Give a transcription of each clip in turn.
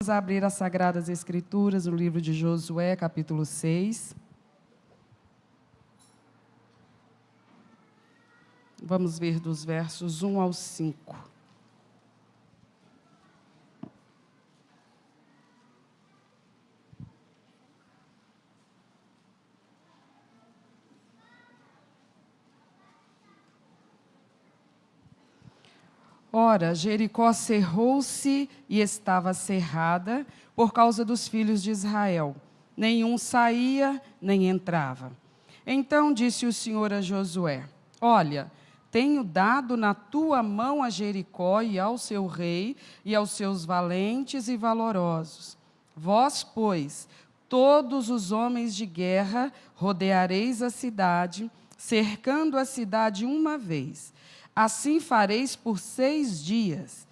Vamos abrir as Sagradas Escrituras, o livro de Josué, capítulo 6. Vamos ver dos versos 1 ao 5. Ora, Jericó cerrou-se e estava cerrada por causa dos filhos de Israel. Nenhum saía, nem entrava. Então disse o Senhor a Josué: Olha, tenho dado na tua mão a Jericó e ao seu rei e aos seus valentes e valorosos. Vós, pois, todos os homens de guerra, rodeareis a cidade, cercando a cidade uma vez. Assim fareis por 6 dias,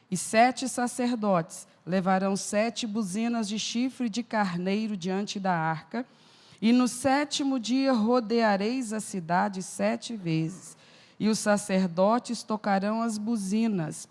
e 7 sacerdotes levarão 7 buzinas de chifre de carneiro diante da arca, e no 7º dia rodeareis a cidade 7 vezes, e os sacerdotes tocarão as buzinas.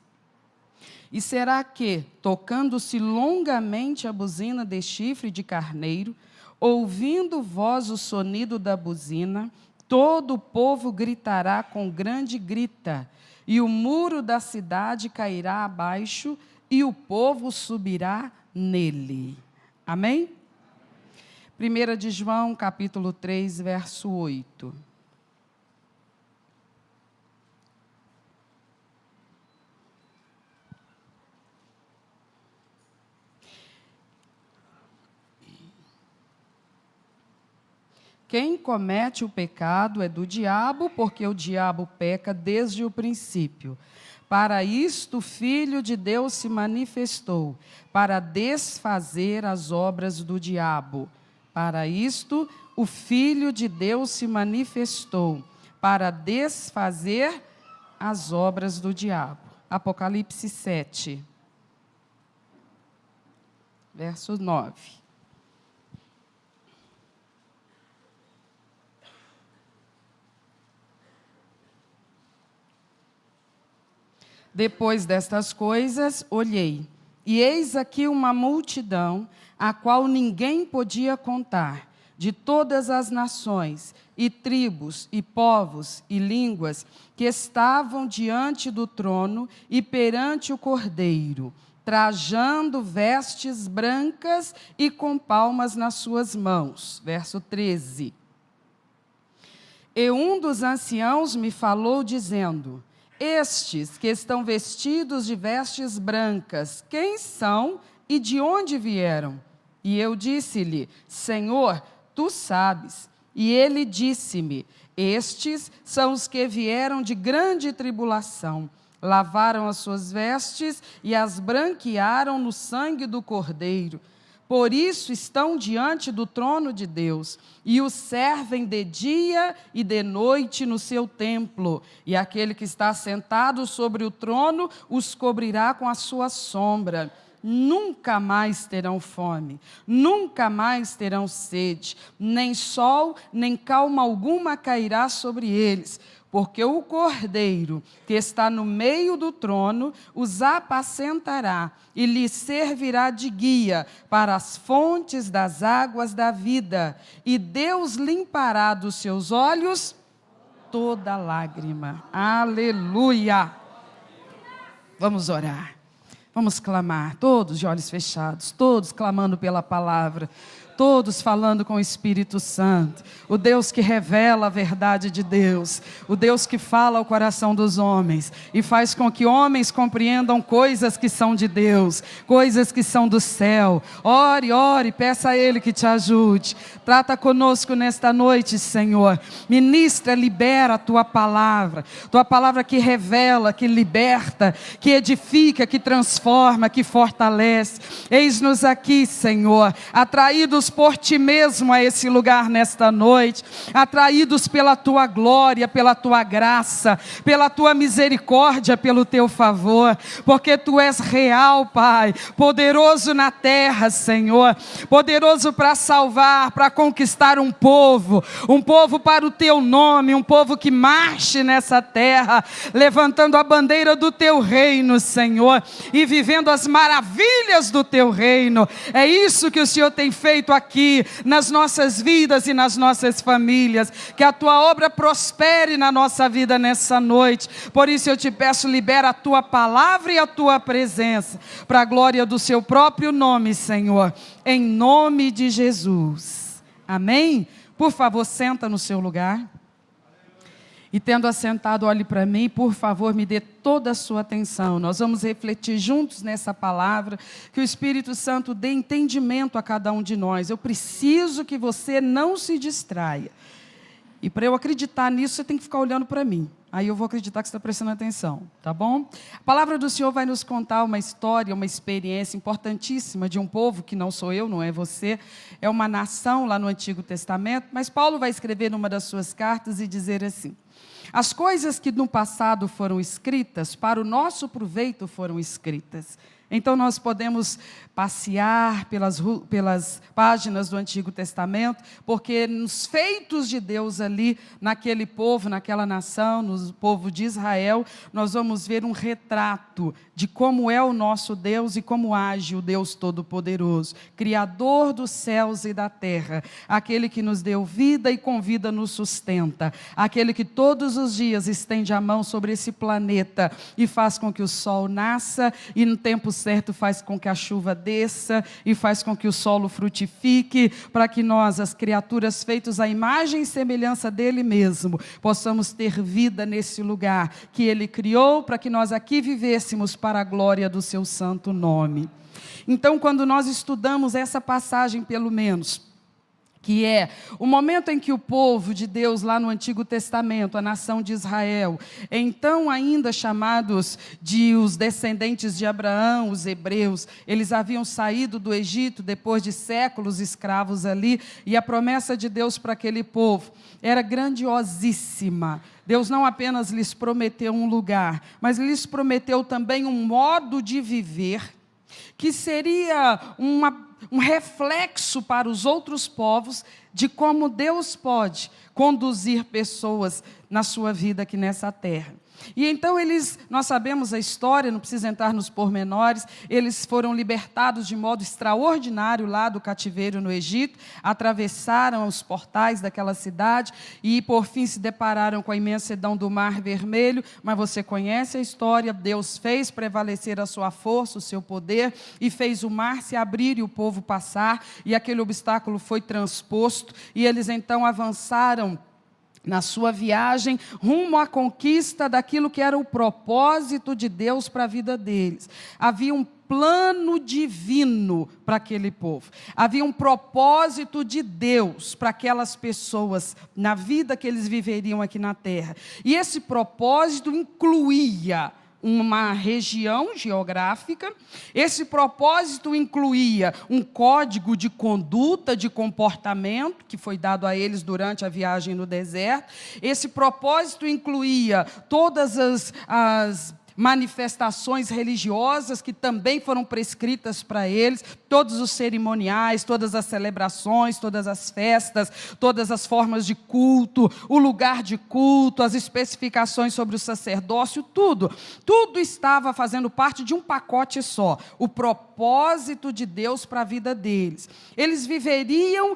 E será que, tocando-se longamente a buzina de chifre de carneiro, ouvindo vós o sonido da buzina, todo o povo gritará com grande grita, e o muro da cidade cairá abaixo, e o povo subirá nele. Amém? 1 de João, capítulo 3, verso 8. Quem comete o pecado é do diabo, porque o diabo peca desde o princípio. Para isto o Filho de Deus se manifestou, para desfazer as obras do diabo. Para isto o Filho de Deus se manifestou, para desfazer as obras do diabo. Apocalipse 7, verso 9. Depois destas coisas, olhei, e eis aqui uma multidão, a qual ninguém podia contar, de todas as nações, e tribos, e povos, e línguas, que estavam diante do trono e perante o Cordeiro, trajando vestes brancas e com palmas nas suas mãos. Verso 13. E um dos anciãos me falou, dizendo: Estes que estão vestidos de vestes brancas, quem são e de onde vieram? E eu disse-lhe: Senhor, tu sabes. E ele disse-me: Estes são os que vieram de grande tribulação, lavaram as suas vestes e as branquearam no sangue do Cordeiro. Por isso estão diante do trono de Deus, e o servem de dia e de noite no seu templo. E aquele que está sentado sobre o trono os cobrirá com a sua sombra. Nunca mais terão fome, nunca mais terão sede, nem sol, nem calma alguma cairá sobre eles, porque o Cordeiro, que está no meio do trono, os apacentará e lhes servirá de guia para as fontes das águas da vida, e Deus limpará dos seus olhos toda lágrima. Aleluia! Vamos orar. Vamos clamar, todos de olhos fechados, todos clamando pela palavra, todos falando com o Espírito Santo, o Deus que revela a verdade de Deus, o Deus que fala ao coração dos homens e faz com que homens compreendam coisas que são de Deus, coisas que são do céu. Ore, ore, peça a Ele que te ajude. Trata conosco nesta noite, Senhor. Ministra, libera a Tua palavra que revela, que liberta, que edifica, que transforma, que fortalece. Eis-nos aqui, Senhor, atraídos viemos por Ti mesmo a esse lugar nesta noite, atraídos pela Tua glória, pela Tua graça, pela Tua misericórdia, pelo Teu favor, porque Tu és real, Pai, poderoso na terra, Senhor, poderoso para salvar, para conquistar um povo para o Teu nome, um povo que marche nessa terra, levantando a bandeira do Teu reino, Senhor, e vivendo as maravilhas do Teu reino. É isso que o Senhor tem feito aqui, nas nossas vidas e nas nossas famílias, que a Tua obra prospere na nossa vida nessa noite. Por isso eu te peço, libera a Tua palavra e a Tua presença, para a glória do Seu próprio nome, Senhor, em nome de Jesus, amém? Por favor, senta no seu lugar. E tendo assentado, olhe para mim, por favor, me dê toda a sua atenção. Nós vamos refletir juntos nessa palavra, que o Espírito Santo dê entendimento a cada um de nós. Eu preciso que você não se distraia. E para eu acreditar nisso, você tem que ficar olhando para mim. Aí eu vou acreditar que você está prestando atenção, tá bom? A palavra do Senhor vai nos contar uma história, uma experiência importantíssima de um povo, que não sou eu, não é você, é uma nação lá no Antigo Testamento, mas Paulo vai escrever numa das suas cartas e dizer assim: as coisas que no passado foram escritas, para o nosso proveito foram escritas. Então nós podemos passear pelas páginas do Antigo Testamento, porque nos feitos de Deus ali, naquele povo, naquela nação, no povo de Israel, nós vamos ver um retrato de como é o nosso Deus e como age o Deus Todo-Poderoso, Criador dos céus e da terra, aquele que nos deu vida e com vida nos sustenta, aquele que todos os dias estende a mão sobre esse planeta e faz com que o sol nasça e no tempo certo faz com que a chuva desça e faz com que o solo frutifique, para que nós, as criaturas feitas à imagem e semelhança dele mesmo, possamos ter vida nesse lugar que ele criou, para que nós aqui vivêssemos para a glória do seu santo nome. Então, quando nós estudamos essa passagem, pelo menos, que é o momento em que o povo de Deus, lá no Antigo Testamento, a nação de Israel, então ainda chamados de os descendentes de Abraão, os hebreus, eles haviam saído do Egito depois de séculos escravos ali, e a promessa de Deus para aquele povo era grandiosíssima. Deus não apenas lhes prometeu um lugar, mas lhes prometeu também um modo de viver, que seria um reflexo para os outros povos de como Deus pode conduzir pessoas na sua vida aqui nessa terra. E então nós sabemos a história, não precisa entrar nos pormenores, eles foram libertados de modo extraordinário lá do cativeiro no Egito, atravessaram os portais daquela cidade e por fim se depararam com a imensidão do Mar Vermelho, mas você conhece a história, Deus fez prevalecer a sua força, o seu poder, e fez o mar se abrir e o povo passar, e aquele obstáculo foi transposto, e eles então avançaram na sua viagem, rumo à conquista daquilo que era o propósito de Deus para a vida deles. Havia um plano divino para aquele povo. Havia um propósito de Deus para aquelas pessoas, na vida que eles viveriam aqui na terra. E esse propósito incluía uma região geográfica, esse propósito incluía um código de conduta, de comportamento, que foi dado a eles durante a viagem no deserto, esse propósito incluía todas as manifestações religiosas que também foram prescritas para eles, todos os cerimoniais, todas as celebrações, todas as festas, todas as formas de culto, o lugar de culto, as especificações sobre o sacerdócio, tudo estava fazendo parte de um pacote só, o propósito de Deus para a vida deles. Eles viveriam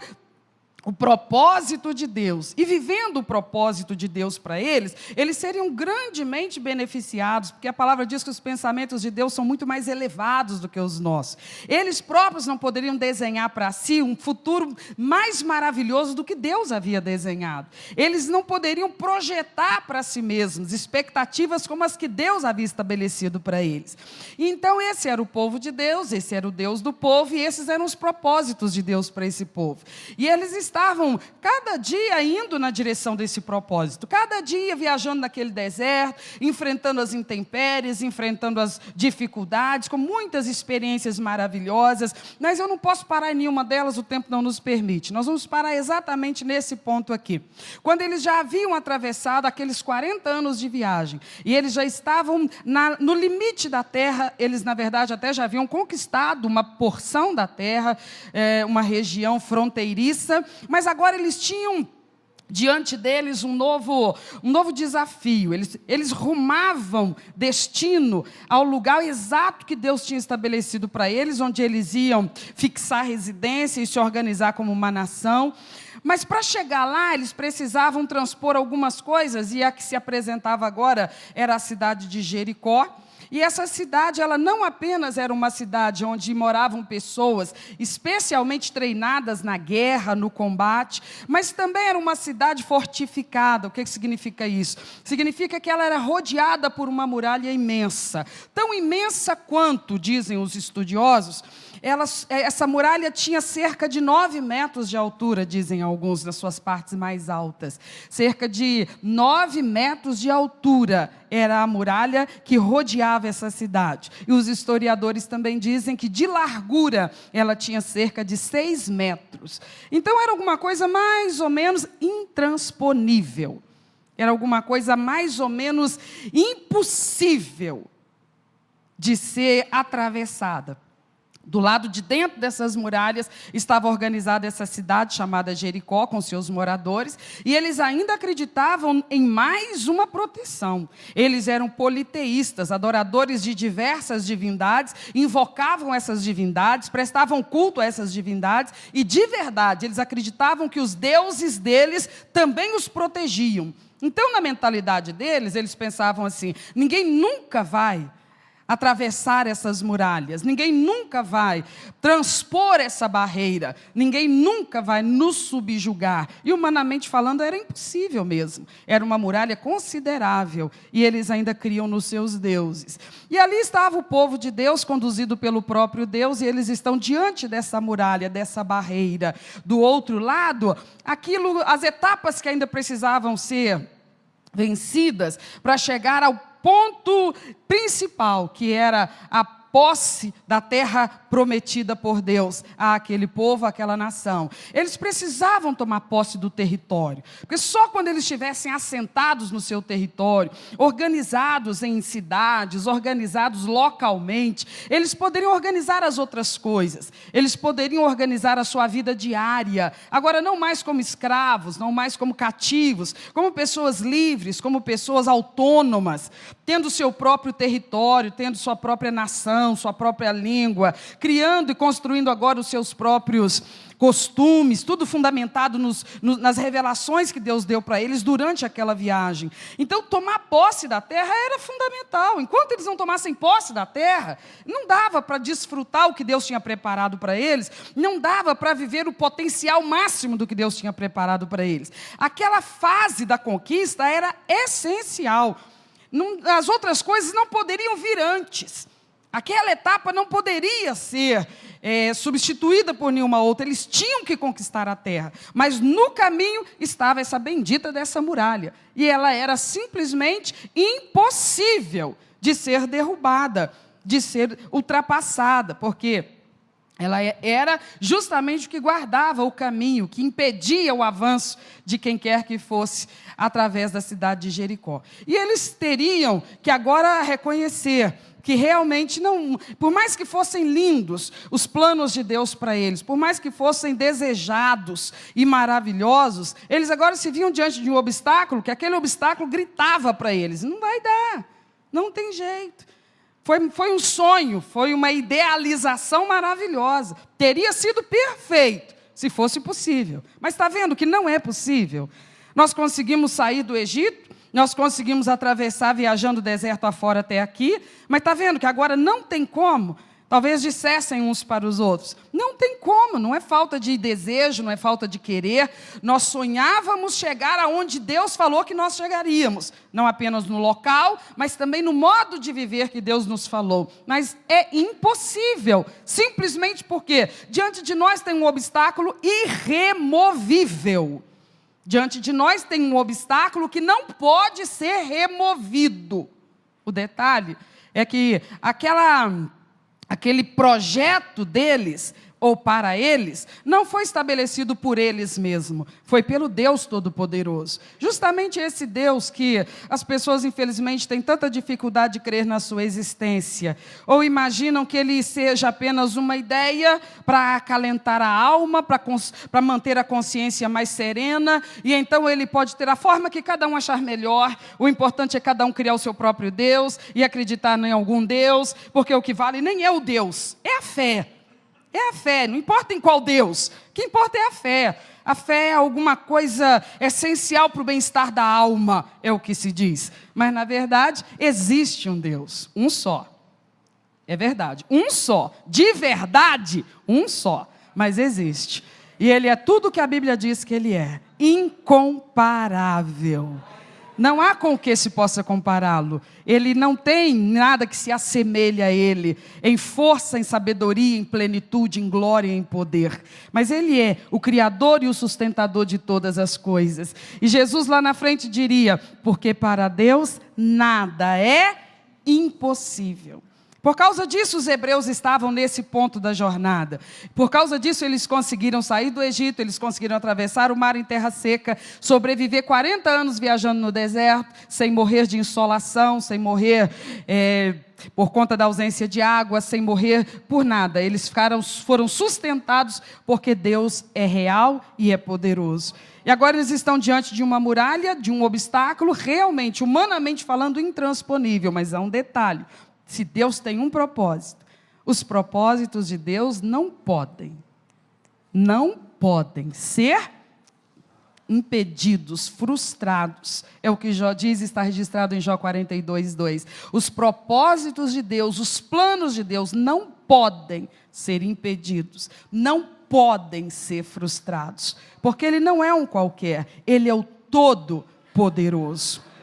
o propósito de Deus, e vivendo o propósito de Deus para eles seriam grandemente beneficiados, porque a palavra diz que os pensamentos de Deus são muito mais elevados do que os nossos. Eles próprios não poderiam desenhar para si um futuro mais maravilhoso do que Deus havia desenhado. Eles não poderiam projetar para si mesmos expectativas como as que Deus havia estabelecido para eles. Então esse era o povo de Deus, esse era o Deus do povo, e esses eram os propósitos de Deus para esse povo. E eles estavam cada dia indo na direção desse propósito, cada dia viajando naquele deserto, enfrentando as intempéries, enfrentando as dificuldades, com muitas experiências maravilhosas, mas eu não posso parar em nenhuma delas, o tempo não nos permite. Nós vamos parar exatamente nesse ponto aqui. Quando eles já haviam atravessado aqueles 40 anos de viagem, e eles já estavam no limite da terra, eles, na verdade, até já haviam conquistado uma porção da terra, uma região fronteiriça, mas agora eles tinham diante deles um novo desafio. Eles rumavam destino ao lugar exato que Deus tinha estabelecido para eles, onde eles iam fixar residência e se organizar como uma nação. Mas para chegar lá, eles precisavam transpor algumas coisas, e a que se apresentava agora era a cidade de Jericó. E essa cidade, ela não apenas era uma cidade onde moravam pessoas especialmente treinadas na guerra, no combate, mas também era uma cidade fortificada. O que significa isso? Significa que ela era rodeada por uma muralha imensa. Tão imensa quanto, dizem os estudiosos, essa muralha tinha cerca de 9 metros de altura, dizem alguns, nas suas partes mais altas. Cerca de 9 metros de altura era a muralha que rodeava essa cidade. E os historiadores também dizem que de largura ela tinha cerca de 6 metros. Então era alguma coisa mais ou menos intransponível. Era alguma coisa mais ou menos impossível de ser atravessada. Do lado de dentro dessas muralhas estava organizada essa cidade chamada Jericó, com seus moradores, e eles ainda acreditavam em mais uma proteção. Eles eram politeístas, adoradores de diversas divindades, invocavam essas divindades, prestavam culto a essas divindades, e de verdade eles acreditavam que os deuses deles também os protegiam. Então, na mentalidade deles, eles pensavam assim: ninguém nunca vai atravessar essas muralhas, ninguém nunca vai transpor essa barreira, ninguém nunca vai nos subjugar. E humanamente falando era impossível mesmo, era uma muralha considerável, e eles ainda criam nos seus deuses. E ali estava o povo de Deus, conduzido pelo próprio Deus, e eles estão diante dessa muralha, dessa barreira. Do outro lado, as etapas que ainda precisavam ser vencidas para chegar ao ponto principal, que era a posse da terra prometida por Deus àquele povo, àquela nação. Eles precisavam tomar posse do território, porque só quando eles estivessem assentados no seu território, organizados em cidades, organizados localmente, eles poderiam organizar as outras coisas, eles poderiam organizar a sua vida diária, agora não mais como escravos, não mais como cativos, como pessoas livres, como pessoas autônomas, tendo seu próprio território, tendo sua própria nação, sua própria língua, criando e construindo agora os seus próprios costumes, tudo fundamentado nas revelações que Deus deu para eles durante aquela viagem. Então, tomar posse da terra era fundamental. Enquanto eles não tomassem posse da terra, não dava para desfrutar o que Deus tinha preparado para eles, não dava para viver o potencial máximo do que Deus tinha preparado para eles. Aquela fase da conquista era essencial. As outras coisas não poderiam vir antes. Aquela etapa não poderia ser substituída por nenhuma outra. Eles tinham que conquistar a terra. Mas no caminho estava essa bendita dessa muralha. E ela era simplesmente impossível de ser derrubada, de ser ultrapassada. Porque ela era justamente o que guardava o caminho, que impedia o avanço de quem quer que fosse através da cidade de Jericó. E eles teriam que agora reconhecer que realmente não, por mais que fossem lindos os planos de Deus para eles, por mais que fossem desejados e maravilhosos, eles agora se viam diante de um obstáculo, que aquele obstáculo gritava para eles: não vai dar, não tem jeito. Foi um sonho, foi uma idealização maravilhosa, teria sido perfeito se fosse possível, mas está vendo que não é possível. Nós conseguimos sair do Egito, nós conseguimos atravessar viajando o deserto afora até aqui, mas está vendo que agora não tem como. Talvez dissessem uns para os outros: não tem como como, não é falta de desejo, não é falta de querer. Nós sonhávamos chegar aonde Deus falou que nós chegaríamos. Não apenas no local, mas também no modo de viver que Deus nos falou. Mas é impossível, simplesmente porque diante de nós tem um obstáculo irremovível. Diante de nós tem um obstáculo que não pode ser removido. O detalhe é que aquele projeto deles, ou para eles, não foi estabelecido por eles mesmos, foi pelo Deus Todo-Poderoso. Justamente esse Deus que as pessoas, infelizmente, têm tanta dificuldade de crer na sua existência, ou imaginam que ele seja apenas uma ideia para acalentar a alma, para manter a consciência mais serena, e então ele pode ter a forma que cada um achar melhor. O importante é cada um criar o seu próprio Deus e acreditar em algum Deus, porque o que vale nem é o Deus, é a fé. É a fé, não importa em qual Deus, o que importa é a fé. A fé é alguma coisa essencial para o bem-estar da alma, é o que se diz. Mas, na verdade, existe um Deus, um só. É verdade, um só. De verdade, um só. Mas existe. E Ele é tudo o que a Bíblia diz que Ele é. Incomparável. Não há com o que se possa compará-lo. Ele não tem nada que se assemelhe a Ele, em força, em sabedoria, em plenitude, em glória e em poder. Mas Ele é o Criador e o sustentador de todas as coisas. E Jesus lá na frente diria, porque para Deus nada é impossível. Por causa disso, os hebreus estavam nesse ponto da jornada. Por causa disso, eles conseguiram sair do Egito, eles conseguiram atravessar o mar em terra seca, sobreviver 40 anos viajando no deserto, sem morrer de insolação, sem morrer por conta da ausência de água, sem morrer por nada. Eles foram sustentados porque Deus é real e é poderoso. E agora eles estão diante de uma muralha, de um obstáculo, realmente, humanamente falando, intransponível. Mas há um detalhe. Se Deus tem um propósito, os propósitos de Deus não podem ser impedidos, frustrados. É o que Jó diz, está registrado em Jó 42:2. Os propósitos de Deus, os planos de Deus não podem ser impedidos, não podem ser frustrados, porque Ele não é um qualquer, Ele é o Todo-Poderoso.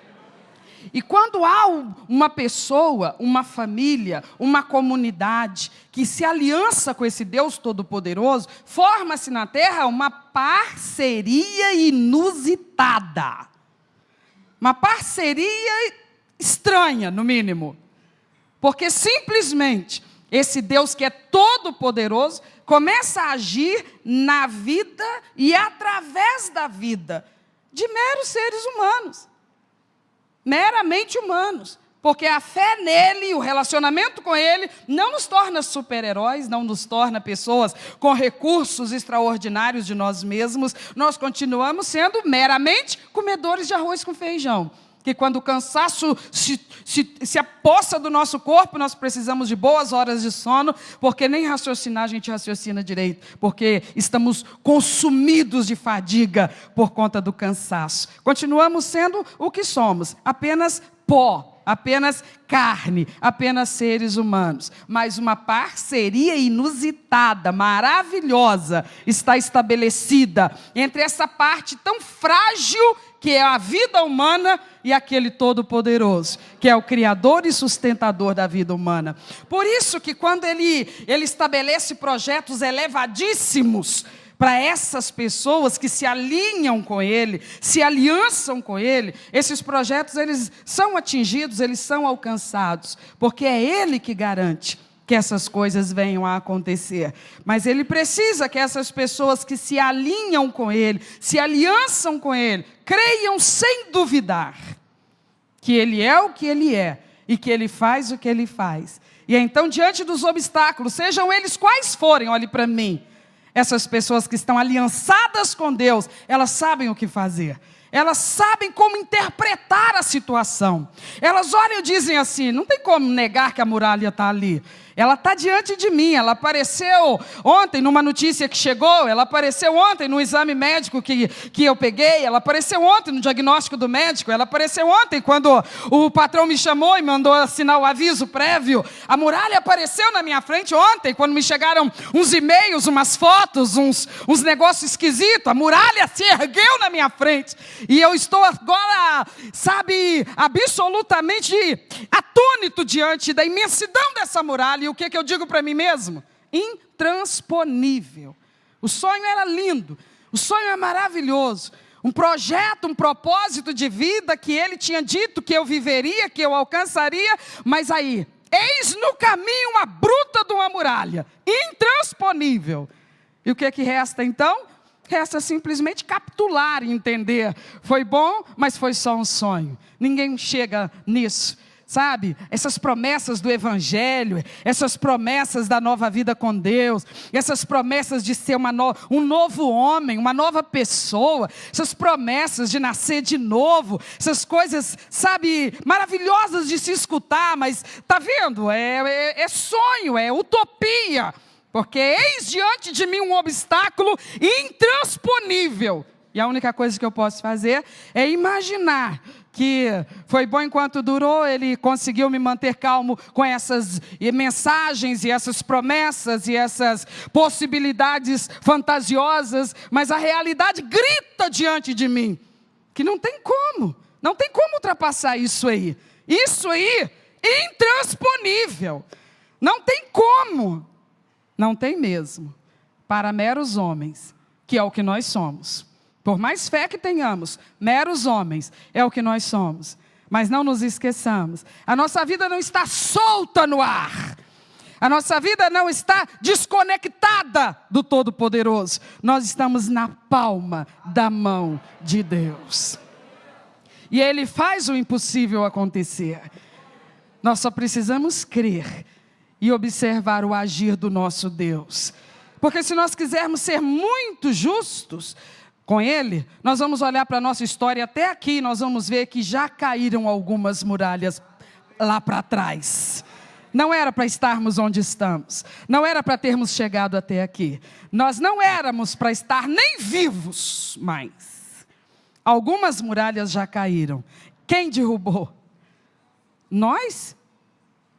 E quando há uma pessoa, uma família, uma comunidade que se aliança com esse Deus Todo-Poderoso, forma-se na terra uma parceria inusitada. Uma parceria estranha, no mínimo. Porque simplesmente esse Deus que é todo-poderoso começa a agir na vida e através da vida de meros seres humanos. Meramente humanos, porque a fé nele, o relacionamento com ele, não nos torna super-heróis, não nos torna pessoas com recursos extraordinários de nós mesmos. Nós continuamos sendo meramente comedores de arroz com feijão, que quando o cansaço se apossa do nosso corpo, nós precisamos de boas horas de sono, porque nem raciocinar a gente raciocina direito, porque estamos consumidos de fadiga por conta do cansaço. Continuamos sendo o que somos, apenas pó, apenas carne, apenas seres humanos. Mas uma parceria inusitada, maravilhosa, está estabelecida entre essa parte tão frágil que é a vida humana e aquele Todo-Poderoso, que é o Criador e sustentador da vida humana. Por isso que quando ele estabelece projetos elevadíssimos para essas pessoas que se alinham com Ele, se aliançam com Ele, esses projetos eles são atingidos, eles são alcançados, porque é Ele que garante que essas coisas venham a acontecer. Mas Ele precisa que essas pessoas que se alinham com Ele, se aliançam com Ele, creiam sem duvidar que Ele é o que Ele é e que Ele faz o que Ele faz. E então, diante dos obstáculos, sejam eles quais forem, olhe para mim, essas pessoas que estão aliançadas com Deus, elas sabem o que fazer. Elas sabem como interpretar a situação. Elas olham e dizem assim, não tem como negar que a muralha está ali. Ela está diante de mim, ela apareceu ontem numa notícia que chegou, ela apareceu ontem no exame médico que eu peguei, ela apareceu ontem no diagnóstico do médico, ela apareceu ontem quando o patrão me chamou e mandou assinar o aviso prévio. A muralha apareceu na minha frente ontem, quando me chegaram uns e-mails, umas fotos, uns negócios esquisitos. A muralha se ergueu na minha frente. E eu estou agora, sabe, absolutamente atônito diante da imensidão dessa muralha. E o que eu digo para mim mesmo? Intransponível. O sonho era lindo, o sonho é maravilhoso. Um projeto, um propósito de vida que ele tinha dito que eu viveria, que eu alcançaria, mas aí, eis no caminho uma bruta de uma muralha, intransponível. E o que resta então? Resta simplesmente capitular e entender. Foi bom, mas foi só um sonho. Ninguém chega nisso. Sabe, essas promessas do Evangelho, essas promessas da nova vida com Deus, essas promessas de ser um novo homem, uma nova pessoa, essas promessas de nascer de novo, essas coisas, sabe, maravilhosas de se escutar, mas está vendo, é sonho, é utopia, porque eis diante de mim um obstáculo intransponível, e a única coisa que eu posso fazer é imaginar que foi bom enquanto durou, ele conseguiu me manter calmo com essas mensagens e essas promessas e essas possibilidades fantasiosas, mas a realidade grita diante de mim, que não tem como ultrapassar isso aí, intransponível, não tem como, não tem mesmo, para meros homens, que é o que nós somos. Por mais fé que tenhamos, meros homens, é o que nós somos. Mas não nos esqueçamos, a nossa vida não está solta no ar. A nossa vida não está desconectada do Todo-Poderoso. Nós estamos na palma da mão de Deus. E Ele faz o impossível acontecer. Nós só precisamos crer e observar o agir do nosso Deus. Porque se nós quisermos ser muito justos com Ele, nós vamos olhar para a nossa história até aqui, nós vamos ver que já caíram algumas muralhas lá para trás. Não era para estarmos onde estamos, não era para termos chegado até aqui, nós não éramos para estar nem vivos mais. Algumas muralhas já caíram. Quem derrubou? Nós?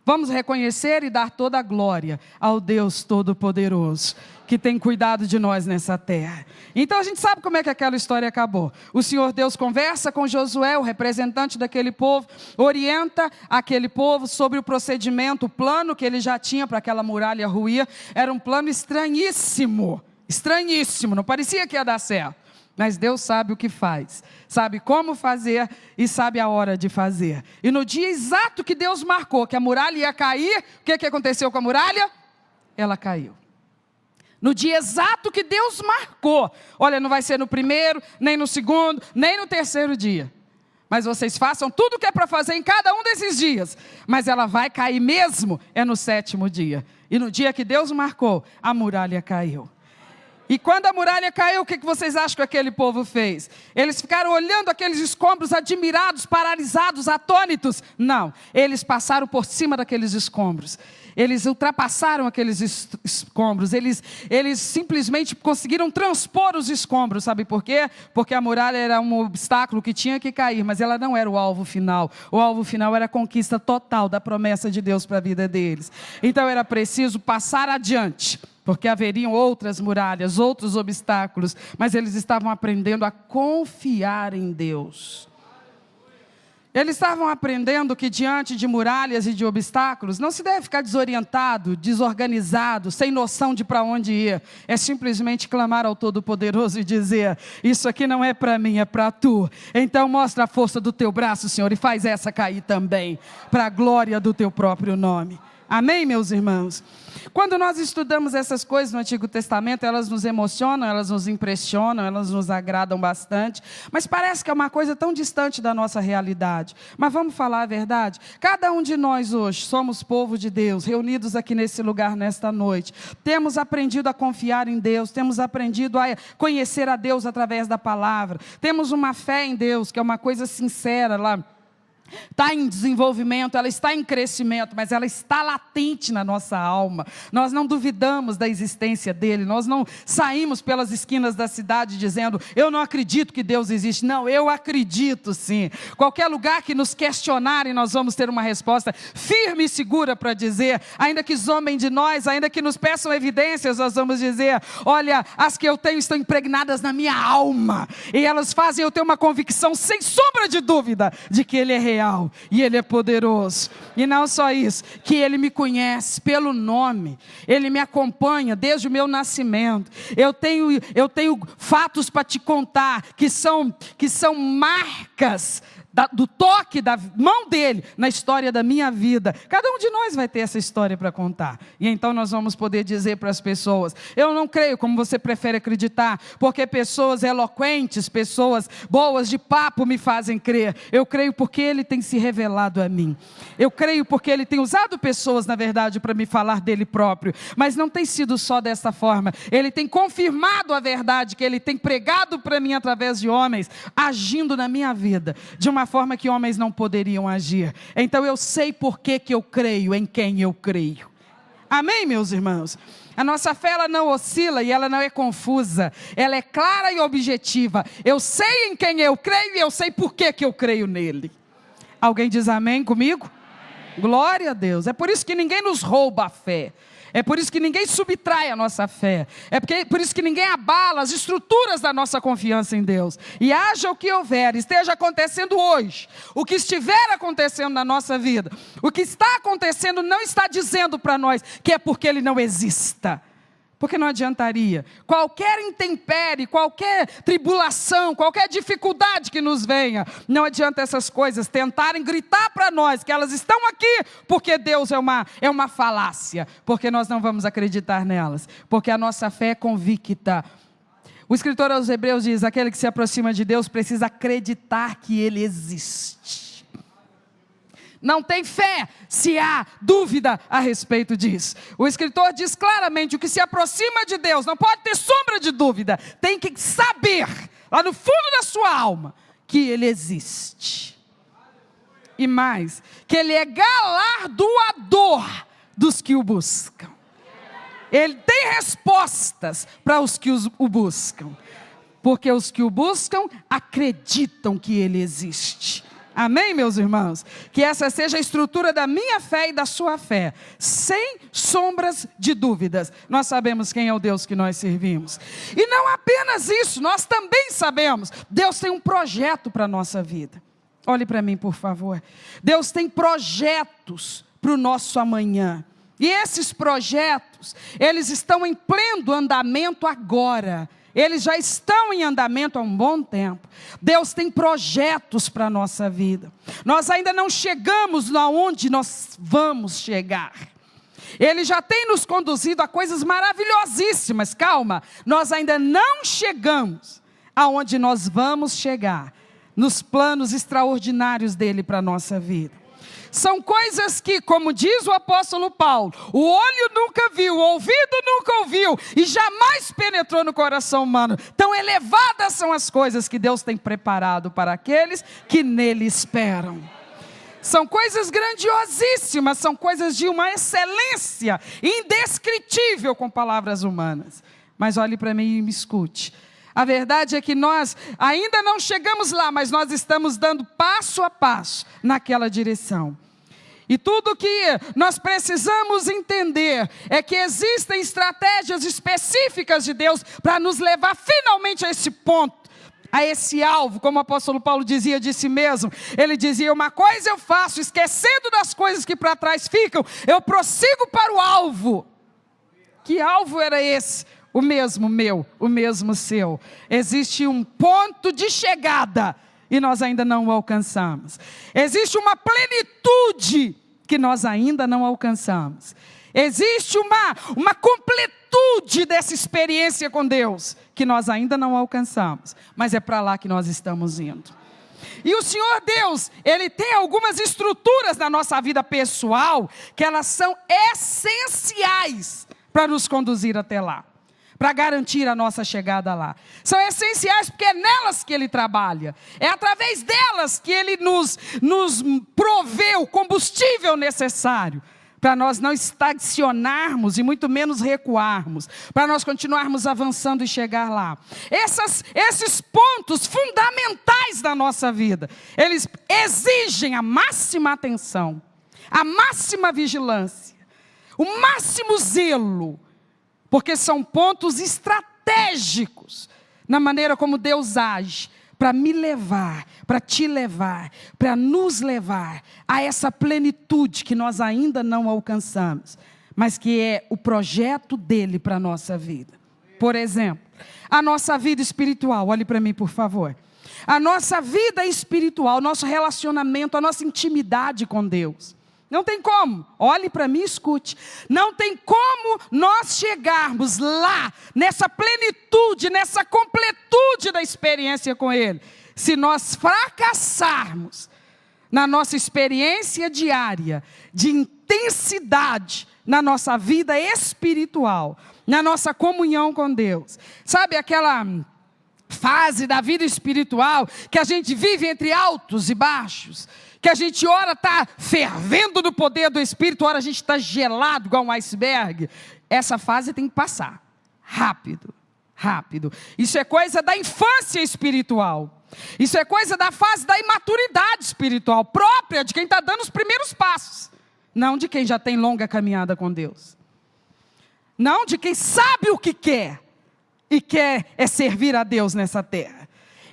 Vamos reconhecer e dar toda a glória ao Deus Todo-Poderoso, que tem cuidado de nós nessa terra. Então a gente sabe como é que aquela história acabou. O Senhor Deus conversa com Josué, o representante daquele povo, orienta aquele povo sobre o procedimento, o plano que ele já tinha para aquela muralha ruir. Era um plano estranhíssimo, não parecia que ia dar certo. Mas Deus sabe o que faz, sabe como fazer e sabe a hora de fazer. E no dia exato que Deus marcou que a muralha ia cair, o que aconteceu com a muralha? Ela caiu. No dia exato que Deus marcou. Olha, não vai ser no primeiro, nem no segundo, nem no terceiro dia. Mas vocês façam tudo o que é para fazer em cada um desses dias. Mas ela vai cair mesmo, é no 7º dia. E no dia que Deus marcou, a muralha caiu. E quando a muralha caiu, o que vocês acham que aquele povo fez? Eles ficaram olhando aqueles escombros, admirados, paralisados, atônitos? Não, eles passaram por cima daqueles escombros. Eles ultrapassaram aqueles escombros. Eles simplesmente conseguiram transpor os escombros. Sabe por quê? Porque a muralha era um obstáculo que tinha que cair, mas ela não era o alvo final. O alvo final era a conquista total da promessa de Deus para a vida deles. Então era preciso passar adiante, porque haveriam outras muralhas, outros obstáculos, mas eles estavam aprendendo a confiar em Deus. Eles estavam aprendendo que diante de muralhas e de obstáculos, não se deve ficar desorientado, desorganizado, sem noção de para onde ir. É simplesmente clamar ao Todo-Poderoso e dizer: isso aqui não é para mim, é para tu. Então mostra a força do teu braço, Senhor, e faz essa cair também, para a glória do teu próprio nome. Amém, meus irmãos? Quando nós estudamos essas coisas no Antigo Testamento, elas nos emocionam, elas nos impressionam, elas nos agradam bastante, mas parece que é uma coisa tão distante da nossa realidade. Mas vamos falar a verdade? Cada um de nós hoje somos povo de Deus, reunidos aqui nesse lugar nesta noite. Temos aprendido a confiar em Deus, temos aprendido a conhecer a Deus através da palavra. Temos uma fé em Deus, que é uma coisa sincera lá. está em desenvolvimento, ela está em crescimento, mas ela está latente na nossa alma. Nós não duvidamos da existência dele, nós não saímos pelas esquinas da cidade dizendo, eu não acredito que Deus existe. Não, eu acredito sim. Qualquer lugar que nos questionarem, nós vamos ter uma resposta firme e segura para dizer, ainda que zombem de nós, ainda que nos peçam evidências, nós vamos dizer, olha, as que eu tenho estão impregnadas na minha alma, e elas fazem eu ter uma convicção sem sombra de dúvida, de que ele é real. E ele é poderoso. E não só isso, que ele me conhece pelo nome, ele me acompanha desde o meu nascimento. Eu tenho fatos para te contar que são marcas do toque da mão dele na história da minha vida. Cada um de nós vai ter essa história para contar. E então nós vamos poder dizer para as pessoas, eu não creio como você prefere acreditar, porque pessoas eloquentes, pessoas boas de papo me fazem crer. Eu creio porque ele tem se revelado a mim. Eu creio porque ele tem usado pessoas, na verdade, para me falar dele próprio. Mas não tem sido só dessa forma. Ele tem confirmado a verdade que ele tem pregado para mim através de homens, agindo na minha vida, de uma forma que homens não poderiam agir. Então eu sei por que eu creio em quem eu creio. Amém, meus irmãos? A nossa fé, ela não oscila e ela não é confusa. Ela é clara e objetiva. Eu sei em quem eu creio e eu sei por que eu creio nele. Alguém diz amém comigo? Amém. Glória a Deus. É por isso que ninguém nos rouba a fé. É por isso que ninguém subtrai a nossa fé. Por isso que ninguém abala as estruturas da nossa confiança em Deus. E haja o que houver, esteja acontecendo hoje, o que estiver acontecendo na nossa vida, o que está acontecendo não está dizendo para nós que é porque ele não exista. Porque não adiantaria. Qualquer intempérie, qualquer tribulação, qualquer dificuldade que nos venha, não adianta essas coisas tentarem gritar para nós que elas estão aqui, porque Deus é uma falácia, porque nós não vamos acreditar nelas, porque a nossa fé é convicta. O escritor aos Hebreus diz, aquele que se aproxima de Deus precisa acreditar que ele existe. Não tem fé se há dúvida a respeito disso. O escritor diz claramente, o que se aproxima de Deus não pode ter sombra de dúvida. Tem que saber, lá no fundo da sua alma, que ele existe. E mais, que ele é galardoador dos que o buscam. Ele tem respostas para os que o buscam. Porque os que o buscam acreditam que ele existe. Amém, meus irmãos? Que essa seja a estrutura da minha fé e da sua fé, sem sombras de dúvidas. Nós sabemos quem é o Deus que nós servimos. E não apenas isso, nós também sabemos, Deus tem um projeto para a nossa vida. Olhe para mim, por favor. Deus tem projetos para o nosso amanhã. E esses projetos, eles estão em pleno andamento agora. Eles já estão em andamento há um bom tempo. Deus tem projetos para a nossa vida. Nós ainda não chegamos aonde nós vamos chegar. Ele já tem nos conduzido a coisas maravilhosíssimas. Calma, nós ainda não chegamos aonde nós vamos chegar, nos planos extraordinários dele para a nossa vida. São coisas que, como diz o apóstolo Paulo, o olho nunca viu, o ouvido nunca ouviu e jamais penetrou no coração humano. Tão elevadas são as coisas que Deus tem preparado para aqueles que nele esperam. São coisas grandiosíssimas, são coisas de uma excelência indescritível com palavras humanas. Mas olhe para mim e me escute. A verdade é que nós ainda não chegamos lá, mas nós estamos dando passo a passo naquela direção. E tudo que nós precisamos entender é que existem estratégias específicas de Deus para nos levar finalmente a esse ponto, a esse alvo, como o apóstolo Paulo dizia de si mesmo. Ele dizia, uma coisa eu faço, esquecendo das coisas que para trás ficam, eu prossigo para o alvo. Que alvo era esse? O mesmo meu, o mesmo seu. Existe um ponto de chegada e nós ainda não o alcançamos. Existe uma plenitude que nós ainda não alcançamos. Existe uma completude dessa experiência com Deus que nós ainda não alcançamos. Mas é para lá que nós estamos indo. E o Senhor Deus, Ele tem algumas estruturas na nossa vida pessoal que elas são essenciais para nos conduzir até lá. para garantir a nossa chegada lá. São essenciais porque é nelas que Ele trabalha. É através delas que Ele nos provê o combustível necessário para nós não estacionarmos e muito menos recuarmos, para nós continuarmos avançando e chegar lá. Esses pontos fundamentais da nossa vida, eles exigem a máxima atenção, a máxima vigilância, o máximo zelo, porque são pontos estratégicos na maneira como Deus age, para me levar, para te levar, para nos levar a essa plenitude que nós ainda não alcançamos, mas que é o projeto dele para a nossa vida. Por exemplo, a nossa vida espiritual, olhe para mim por favor. A nossa vida espiritual, nosso relacionamento, a nossa intimidade com Deus. Não tem como, olhe para mim e escute, não tem como nós chegarmos lá, nessa plenitude, nessa completude da experiência com Ele, se nós fracassarmos na nossa experiência diária, de intensidade na nossa vida espiritual, na nossa comunhão com Deus. Sabe aquela fase da vida espiritual que a gente vive entre altos e baixos? Que a gente ora está fervendo no poder do Espírito, ora a gente está gelado igual um iceberg. Essa fase tem que passar, rápido, rápido. Isso é coisa da infância espiritual. Isso é coisa da fase da imaturidade espiritual, própria de quem está dando os primeiros passos. Não de quem já tem longa caminhada com Deus. Não de quem sabe o que quer, e quer é servir a Deus nessa terra.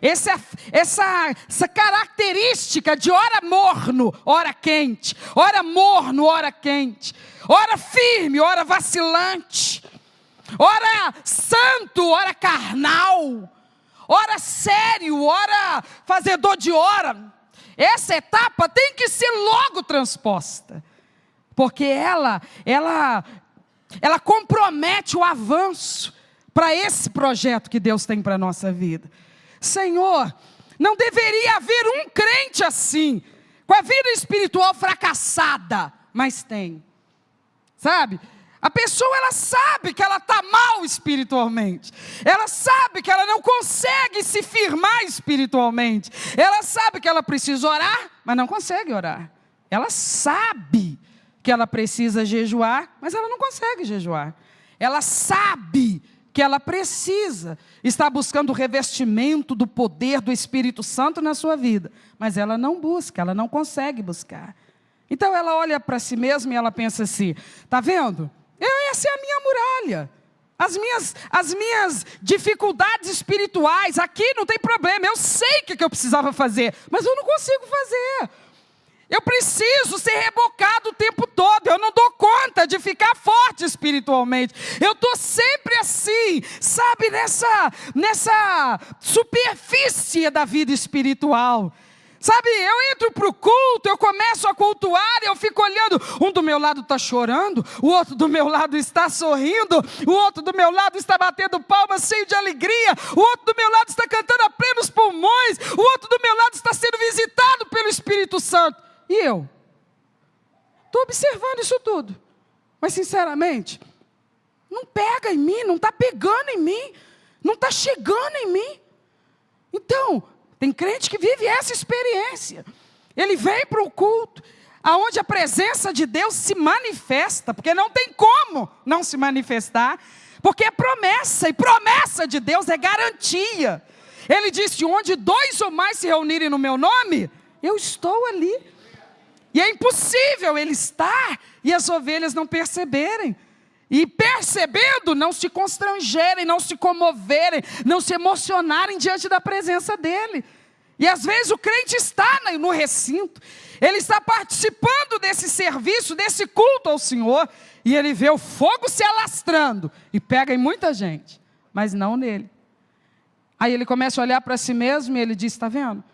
Essa característica de ora morno, ora quente, ora morno, ora quente, ora firme, ora vacilante, ora santo, ora carnal, ora sério, ora fazedor de hora. Essa etapa tem que ser logo transposta, porque ela compromete o avanço para esse projeto que Deus tem para a nossa vida. Senhor, não deveria haver um crente assim, com a vida espiritual fracassada, mas tem, sabe? A pessoa, ela sabe que ela está mal espiritualmente, ela sabe que ela não consegue se firmar espiritualmente, ela sabe que ela precisa orar, mas não consegue orar, ela sabe que ela precisa jejuar, mas ela não consegue jejuar, ela sabe que ela precisa estar buscando o revestimento do poder do Espírito Santo na sua vida, mas ela não busca, ela não consegue buscar. Então ela olha para si mesma e ela pensa assim, está vendo? Essa é a minha muralha, as minhas dificuldades espirituais, aqui não tem problema, eu sei o que eu precisava fazer, mas eu não consigo fazer. Eu preciso ser rebocado o tempo todo, eu não dou conta de ficar forte espiritualmente. Eu estou sempre assim, sabe, nessa superfície da vida espiritual. Sabe, eu entro para o culto, eu começo a cultuar, eu fico olhando, um do meu lado está chorando, o outro do meu lado está sorrindo, o outro do meu lado está batendo palmas cheio de alegria, o outro do meu lado está cantando a plenos pulmões, o outro do meu lado está sendo visitado pelo Espírito Santo. E eu? Estou observando isso tudo, mas sinceramente, não pega em mim, não está pegando em mim, não está chegando em mim. Então, tem crente que vive essa experiência. Ele vem para o culto, aonde a presença de Deus se manifesta, porque não tem como não se manifestar, porque é promessa, e promessa de Deus é garantia. Ele disse, onde 2 ou mais se reunirem no meu nome, eu estou ali. E é impossível ele estar e as ovelhas não perceberem. E percebendo, não se constrangerem, não se comoverem, não se emocionarem diante da presença dele. E às vezes o crente está no recinto, ele está participando desse serviço, desse culto ao Senhor, e ele vê o fogo se alastrando, e pega em muita gente, mas não nele. Aí ele começa a olhar para si mesmo e ele diz, está vendo?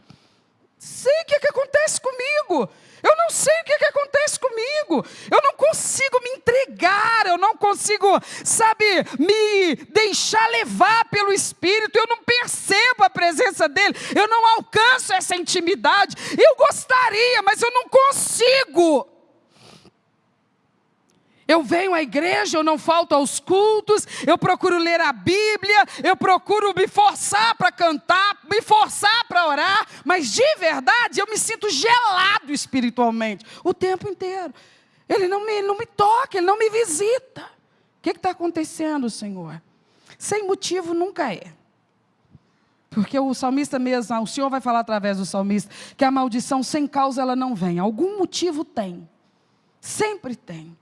Sei o que acontece comigo. Eu não sei o que acontece comigo, eu não consigo me entregar, eu não consigo, sabe, me deixar levar pelo Espírito, eu não percebo a presença dEle, eu não alcanço essa intimidade, eu gostaria, mas eu não consigo. Eu venho à igreja, eu não falto aos cultos, eu procuro ler a Bíblia, eu procuro me forçar para cantar, me forçar para orar, mas de verdade eu me sinto gelado espiritualmente o tempo inteiro. Ele não me toca, Ele não me visita. O que está acontecendo, Senhor? Sem motivo nunca é. Porque o salmista mesmo, o Senhor vai falar através do salmista, que a maldição sem causa ela não vem. Algum motivo tem. Sempre tem.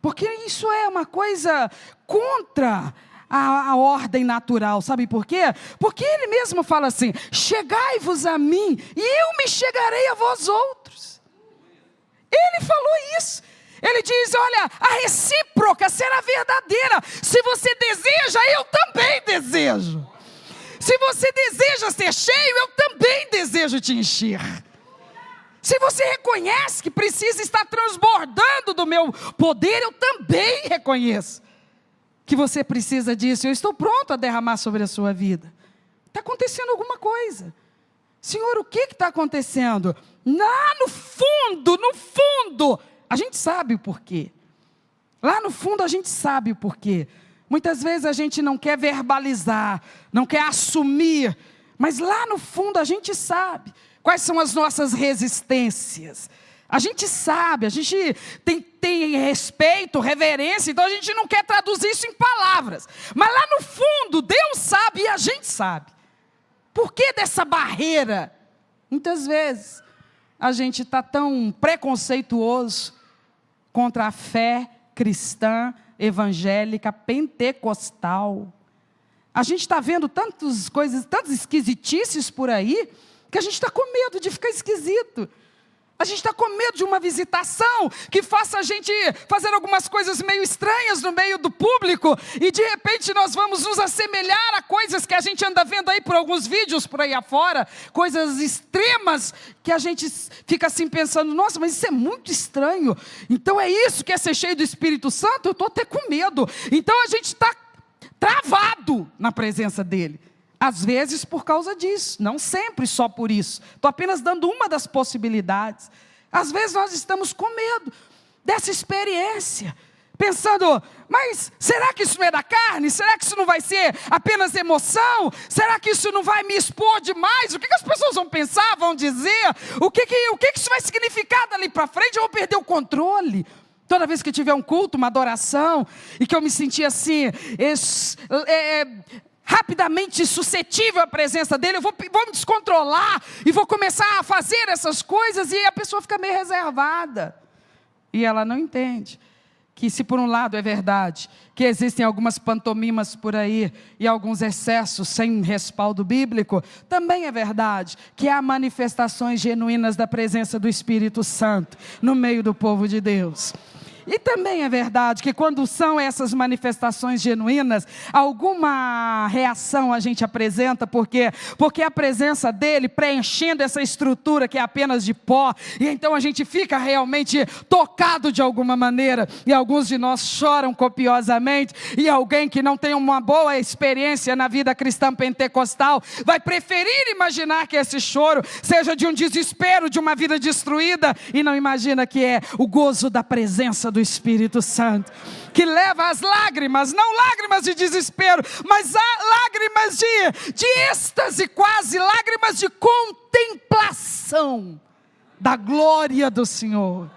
Porque isso é uma coisa contra a ordem natural. Sabe por quê? Porque Ele mesmo fala assim, chegai-vos a mim e eu me chegarei a vós outros. Ele falou isso. Ele diz, olha, a recíproca será verdadeira. Se você deseja, eu também desejo. Se você deseja ser cheio, eu também desejo te encher. Se você reconhece que precisa estar transbordando do meu poder, eu também reconheço que você precisa disso. Eu estou pronto a derramar sobre a sua vida. Está acontecendo alguma coisa. Senhor, o que está acontecendo? Lá no fundo, a gente sabe o porquê. Lá no fundo a gente sabe o porquê. Muitas vezes a gente não quer verbalizar, não quer assumir, mas lá no fundo a gente sabe quais são as nossas resistências. A gente sabe, a gente tem respeito, reverência, então a gente não quer traduzir isso em palavras. Mas lá no fundo, Deus sabe e a gente sabe. Por que dessa barreira? Muitas vezes a gente está tão preconceituoso contra a fé cristã, evangélica, pentecostal. A gente está vendo tantas coisas, tantas esquisitices por aí, que a gente está com medo de ficar esquisito. A gente está com medo de uma visitação que faça a gente fazer algumas coisas meio estranhas no meio do público e de repente nós vamos nos assemelhar a coisas que a gente anda vendo aí por alguns vídeos por aí afora, coisas extremas que a gente fica assim pensando, nossa, mas isso é muito estranho. Então é isso que é ser cheio do Espírito Santo? Eu estou até com medo. Então a gente está travado na presença dEle. Às vezes por causa disso, não sempre só por isso. Estou apenas dando uma das possibilidades. Às vezes nós estamos com medo dessa experiência, pensando, mas será que isso não é da carne? Será que isso não vai ser apenas emoção? Será que isso não vai me expor demais? O que as pessoas vão pensar, vão dizer? O que isso vai significar dali para frente? Eu vou perder o controle. Toda vez que tiver um culto, uma adoração, e que eu me sentir assim, rapidamente suscetível à presença dele, eu vou me descontrolar e vou começar a fazer essas coisas e a pessoa fica meio reservada. E ela não entende que se por um lado é verdade que existem algumas pantomimas por aí e alguns excessos sem respaldo bíblico, também é verdade que há manifestações genuínas da presença do Espírito Santo no meio do povo de Deus. E também é verdade que quando são essas manifestações genuínas, alguma reação a gente apresenta, porque a presença dele preenchendo essa estrutura que é apenas de pó, e então a gente fica realmente tocado de alguma maneira, e alguns de nós choram copiosamente, e alguém que não tem uma boa experiência na vida cristã pentecostal, vai preferir imaginar que esse choro seja de um desespero, de uma vida destruída, e não imagina que é o gozo da presença do Espírito Santo, que leva às lágrimas, não lágrimas de desespero, mas lágrimas de êxtase quase, lágrimas de contemplação da glória do Senhor.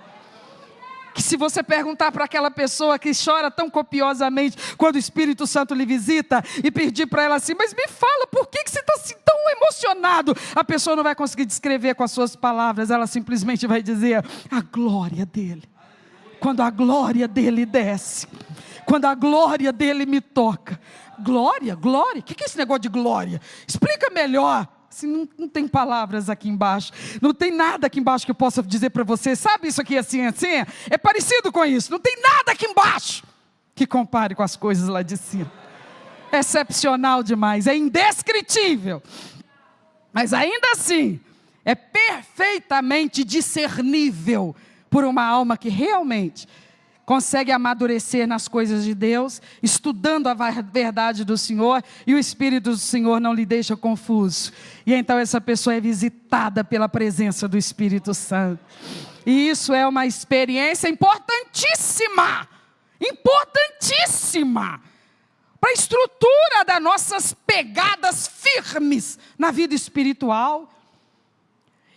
Que se você perguntar para aquela pessoa que chora tão copiosamente quando o Espírito Santo lhe visita e pedir para ela assim, mas me fala, por que você está assim tão emocionado? A pessoa não vai conseguir descrever com as suas palavras, ela simplesmente vai dizer, a glória dele. Quando a glória dele desce, quando a glória dele me toca. Glória? O que é esse negócio de glória? Explica melhor. Assim, não tem palavras aqui embaixo, não tem nada aqui embaixo que eu possa dizer para você. Sabe isso aqui assim? É parecido com isso, não tem nada aqui embaixo que compare com as coisas lá de cima. É excepcional demais, é indescritível. Mas ainda assim, é perfeitamente discernível por uma alma que realmente consegue amadurecer nas coisas de Deus, estudando a verdade do Senhor, e o Espírito do Senhor não lhe deixa confuso. E então essa pessoa é visitada pela presença do Espírito Santo. E isso é uma experiência importantíssima importantíssima para a estrutura das nossas pegadas firmes na vida espiritual.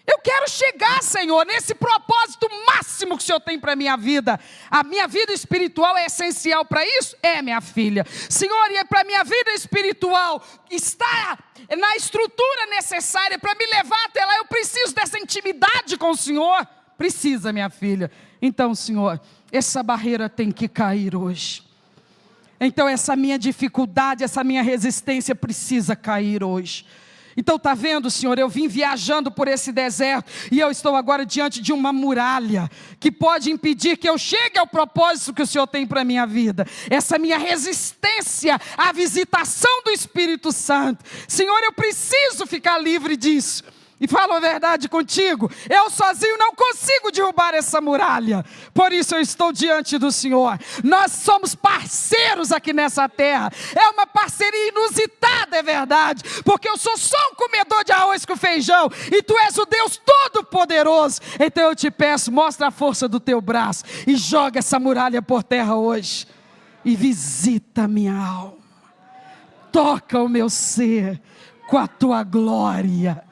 Eu quero chegar, Senhor, nesse propósito máximo que o Senhor tem para a minha vida. A minha vida espiritual é essencial para isso? É, minha filha. Senhor, e para a minha vida espiritual está na estrutura necessária para me levar até lá. Eu preciso dessa intimidade com o Senhor. Precisa, minha filha. Então, Senhor, essa barreira tem que cair hoje. Então essa minha dificuldade, essa minha resistência precisa cair hoje. Então está vendo, Senhor, eu vim viajando por esse deserto e eu estou agora diante de uma muralha que pode impedir que eu chegue ao propósito que o Senhor tem para a minha vida. Essa minha resistência à visitação do Espírito Santo. Senhor, eu preciso ficar livre disso. E falo a verdade contigo, eu sozinho não consigo derrubar essa muralha. Por isso eu estou diante do Senhor. Nós somos parceiros aqui nessa terra. É uma parceria inusitada, é verdade. Porque eu sou só um comedor de arroz com feijão. E tu és o Deus Todo-Poderoso. Então eu te peço, mostra a força do teu braço. E joga essa muralha por terra hoje. E visita a minha alma. Toca o meu ser com a tua glória.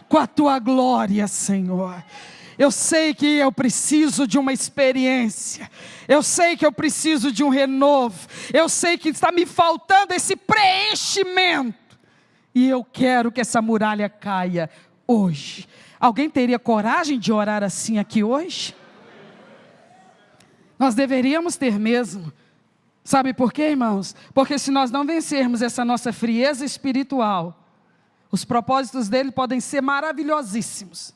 Com a tua glória, Senhor. Eu sei que eu preciso de uma experiência. Eu sei que eu preciso de um renovo. Eu sei que está me faltando esse preenchimento. E eu quero que essa muralha caia hoje. Alguém teria coragem de orar assim aqui hoje? Nós deveríamos ter mesmo. Sabe por quê, irmãos? Porque se nós não vencermos essa nossa frieza espiritual, os propósitos dele podem ser maravilhosíssimos,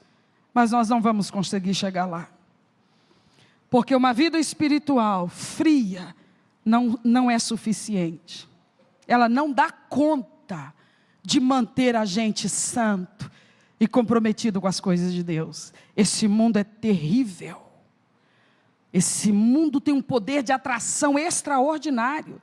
mas nós não vamos conseguir chegar lá. Porque uma vida espiritual fria não é suficiente. Ela não dá conta de manter a gente santo e comprometido com as coisas de Deus. Esse mundo é terrível. Esse mundo tem um poder de atração extraordinário.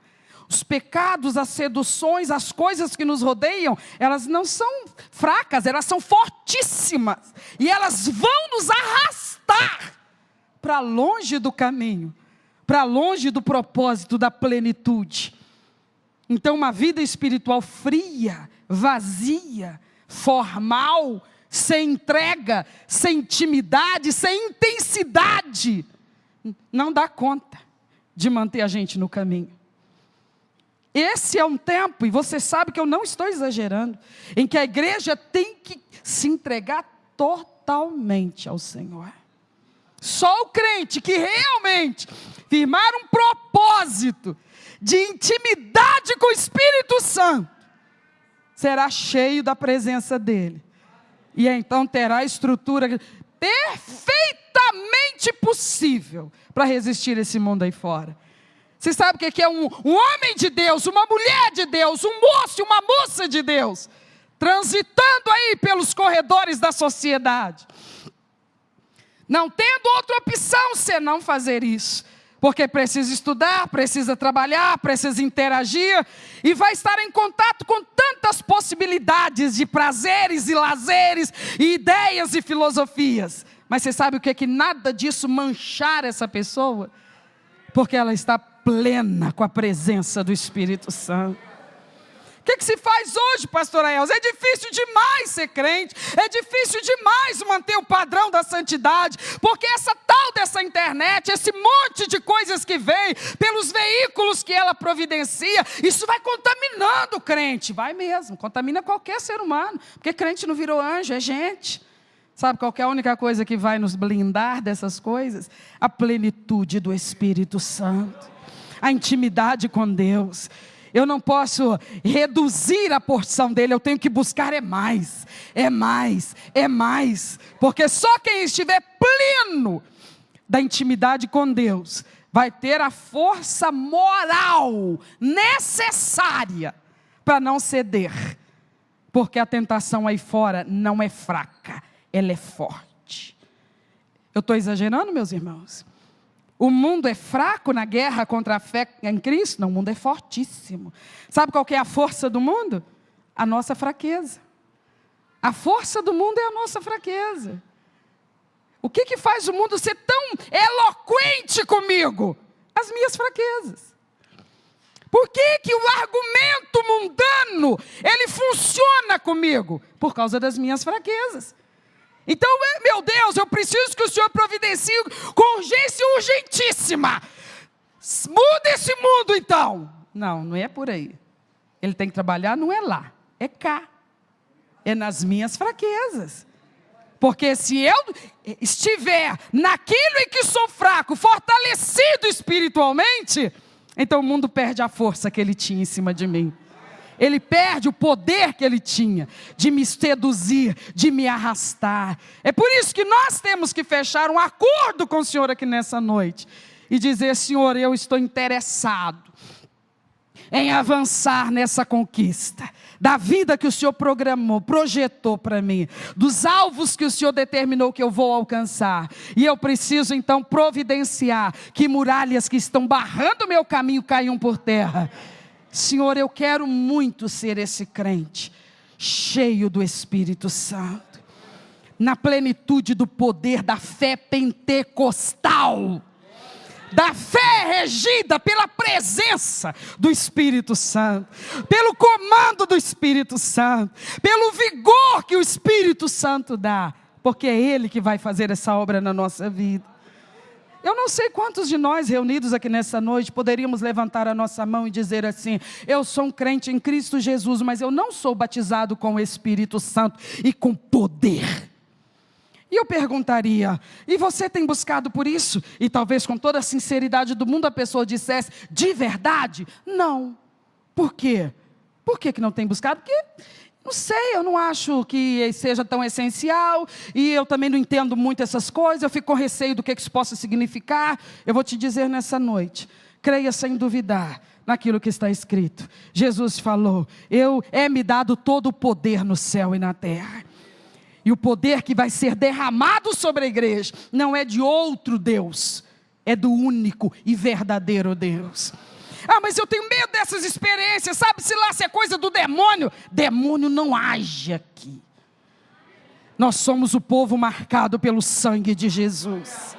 Os pecados, as seduções, as coisas que nos rodeiam, elas não são fracas, elas são fortíssimas. E elas vão nos arrastar para longe do caminho, para longe do propósito, da plenitude. Então uma vida espiritual fria, vazia, formal, sem entrega, sem intimidade, sem intensidade, não dá conta de manter a gente no caminho. Esse é um tempo, e você sabe que eu não estou exagerando, em que a igreja tem que se entregar totalmente ao Senhor. Só o crente que realmente firmar um propósito de intimidade com o Espírito Santo, será cheio da presença dEle. E então terá a estrutura perfeitamente possível para resistir a esse mundo aí fora. Você sabe o que é um homem de Deus, uma mulher de Deus, um moço e uma moça de Deus, transitando aí pelos corredores da sociedade, não tendo outra opção senão fazer isso, porque precisa estudar, precisa trabalhar, precisa interagir, e vai estar em contato com tantas possibilidades de prazeres e lazeres, e ideias e filosofias. Mas você sabe o que é que nada disso manchar essa pessoa? Porque ela está plena com a presença do Espírito Santo. O que se faz hoje, pastora Elza? É difícil demais ser crente, é difícil demais manter o padrão da santidade, porque essa tal dessa internet, esse monte de coisas que vem, pelos veículos que ela providencia, isso vai contaminando o crente, vai mesmo, contamina qualquer ser humano, porque crente não virou anjo, é gente. Sabe qual que é a única coisa que vai nos blindar dessas coisas? A plenitude do Espírito Santo, a intimidade com Deus. Eu não posso reduzir a porção dele, eu tenho que buscar é mais, é mais, é mais. Porque só quem estiver pleno da intimidade com Deus vai ter a força moral necessária para não ceder. Porque a tentação aí fora não é fraca, ela é forte. Eu estou exagerando, meus irmãos? O mundo é fraco na guerra contra a fé em Cristo? Não, o mundo é fortíssimo. Sabe qual que é a força do mundo? A nossa fraqueza. A força do mundo é a nossa fraqueza. O que faz o mundo ser tão eloquente comigo? as minhas fraquezas. Por que que o argumento mundano, ele funciona comigo? Por causa das minhas fraquezas. Então, meu Deus, eu preciso que o Senhor providencie com urgência urgentíssima. Muda esse mundo, então. Não, não é por aí. Ele tem que trabalhar, não é lá, é cá. É nas minhas fraquezas. Porque se eu estiver naquilo em que sou fraco, fortalecido espiritualmente, então o mundo perde a força que ele tinha em cima de mim. Ele perde o poder que ele tinha de me seduzir, de me arrastar. É por isso que nós temos que fechar um acordo com o Senhor aqui nessa noite. E dizer, Senhor, eu estou interessado em avançar nessa conquista, da vida que o Senhor programou, projetou para mim, dos alvos que o Senhor determinou que eu vou alcançar, e eu preciso então providenciar que muralhas que estão barrando o meu caminho caiam por terra. Senhor, eu quero muito ser esse crente, cheio do Espírito Santo, na plenitude do poder da fé pentecostal, da fé regida pela presença do Espírito Santo, pelo comando do Espírito Santo, pelo vigor que o Espírito Santo dá, porque é Ele que vai fazer essa obra na nossa vida. Eu não sei quantos de nós reunidos aqui nessa noite poderíamos levantar a nossa mão e dizer assim, eu sou um crente em Cristo Jesus, mas eu não sou batizado com o Espírito Santo e com poder. E eu perguntaria, e você tem buscado por isso? E talvez com toda a sinceridade do mundo a pessoa dissesse, de verdade? Não. Por quê? Por que não tem buscado? Porque, não sei, eu não acho que seja tão essencial, e eu também não entendo muito essas coisas, eu fico com receio do que isso possa significar. Eu vou te dizer nessa noite, creia sem duvidar naquilo que está escrito. Jesus falou, é-me dado todo o poder no céu e na terra. E o poder que vai ser derramado sobre a igreja não é de outro Deus, é do único e verdadeiro Deus. Ah, mas eu tenho medo dessas experiências, sabe-se lá se é coisa do demônio. Demônio não age aqui. Nós somos o povo marcado pelo sangue de Jesus.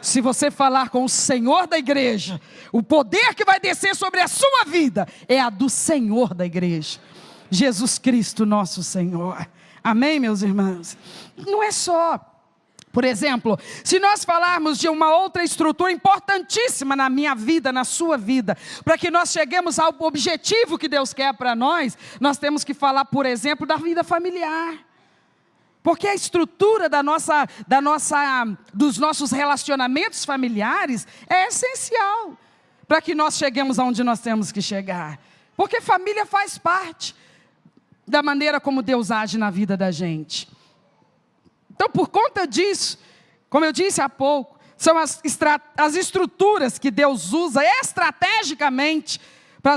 Se você falar com o Senhor da igreja, o poder que vai descer sobre a sua vida é a do Senhor da igreja, Jesus Cristo nosso Senhor. Amém, meus irmãos? Não é só, por exemplo, se nós falarmos de uma outra estrutura importantíssima na minha vida, na sua vida, para que nós cheguemos ao objetivo que Deus quer para nós, nós temos que falar, por exemplo, da vida familiar. Porque a estrutura dos nossos relacionamentos familiares é essencial para que nós cheguemos aonde nós temos que chegar. Porque família faz parte da maneira como Deus age na vida da gente. Então, por conta disso, como eu disse há pouco, são as estruturas que Deus usa estrategicamente para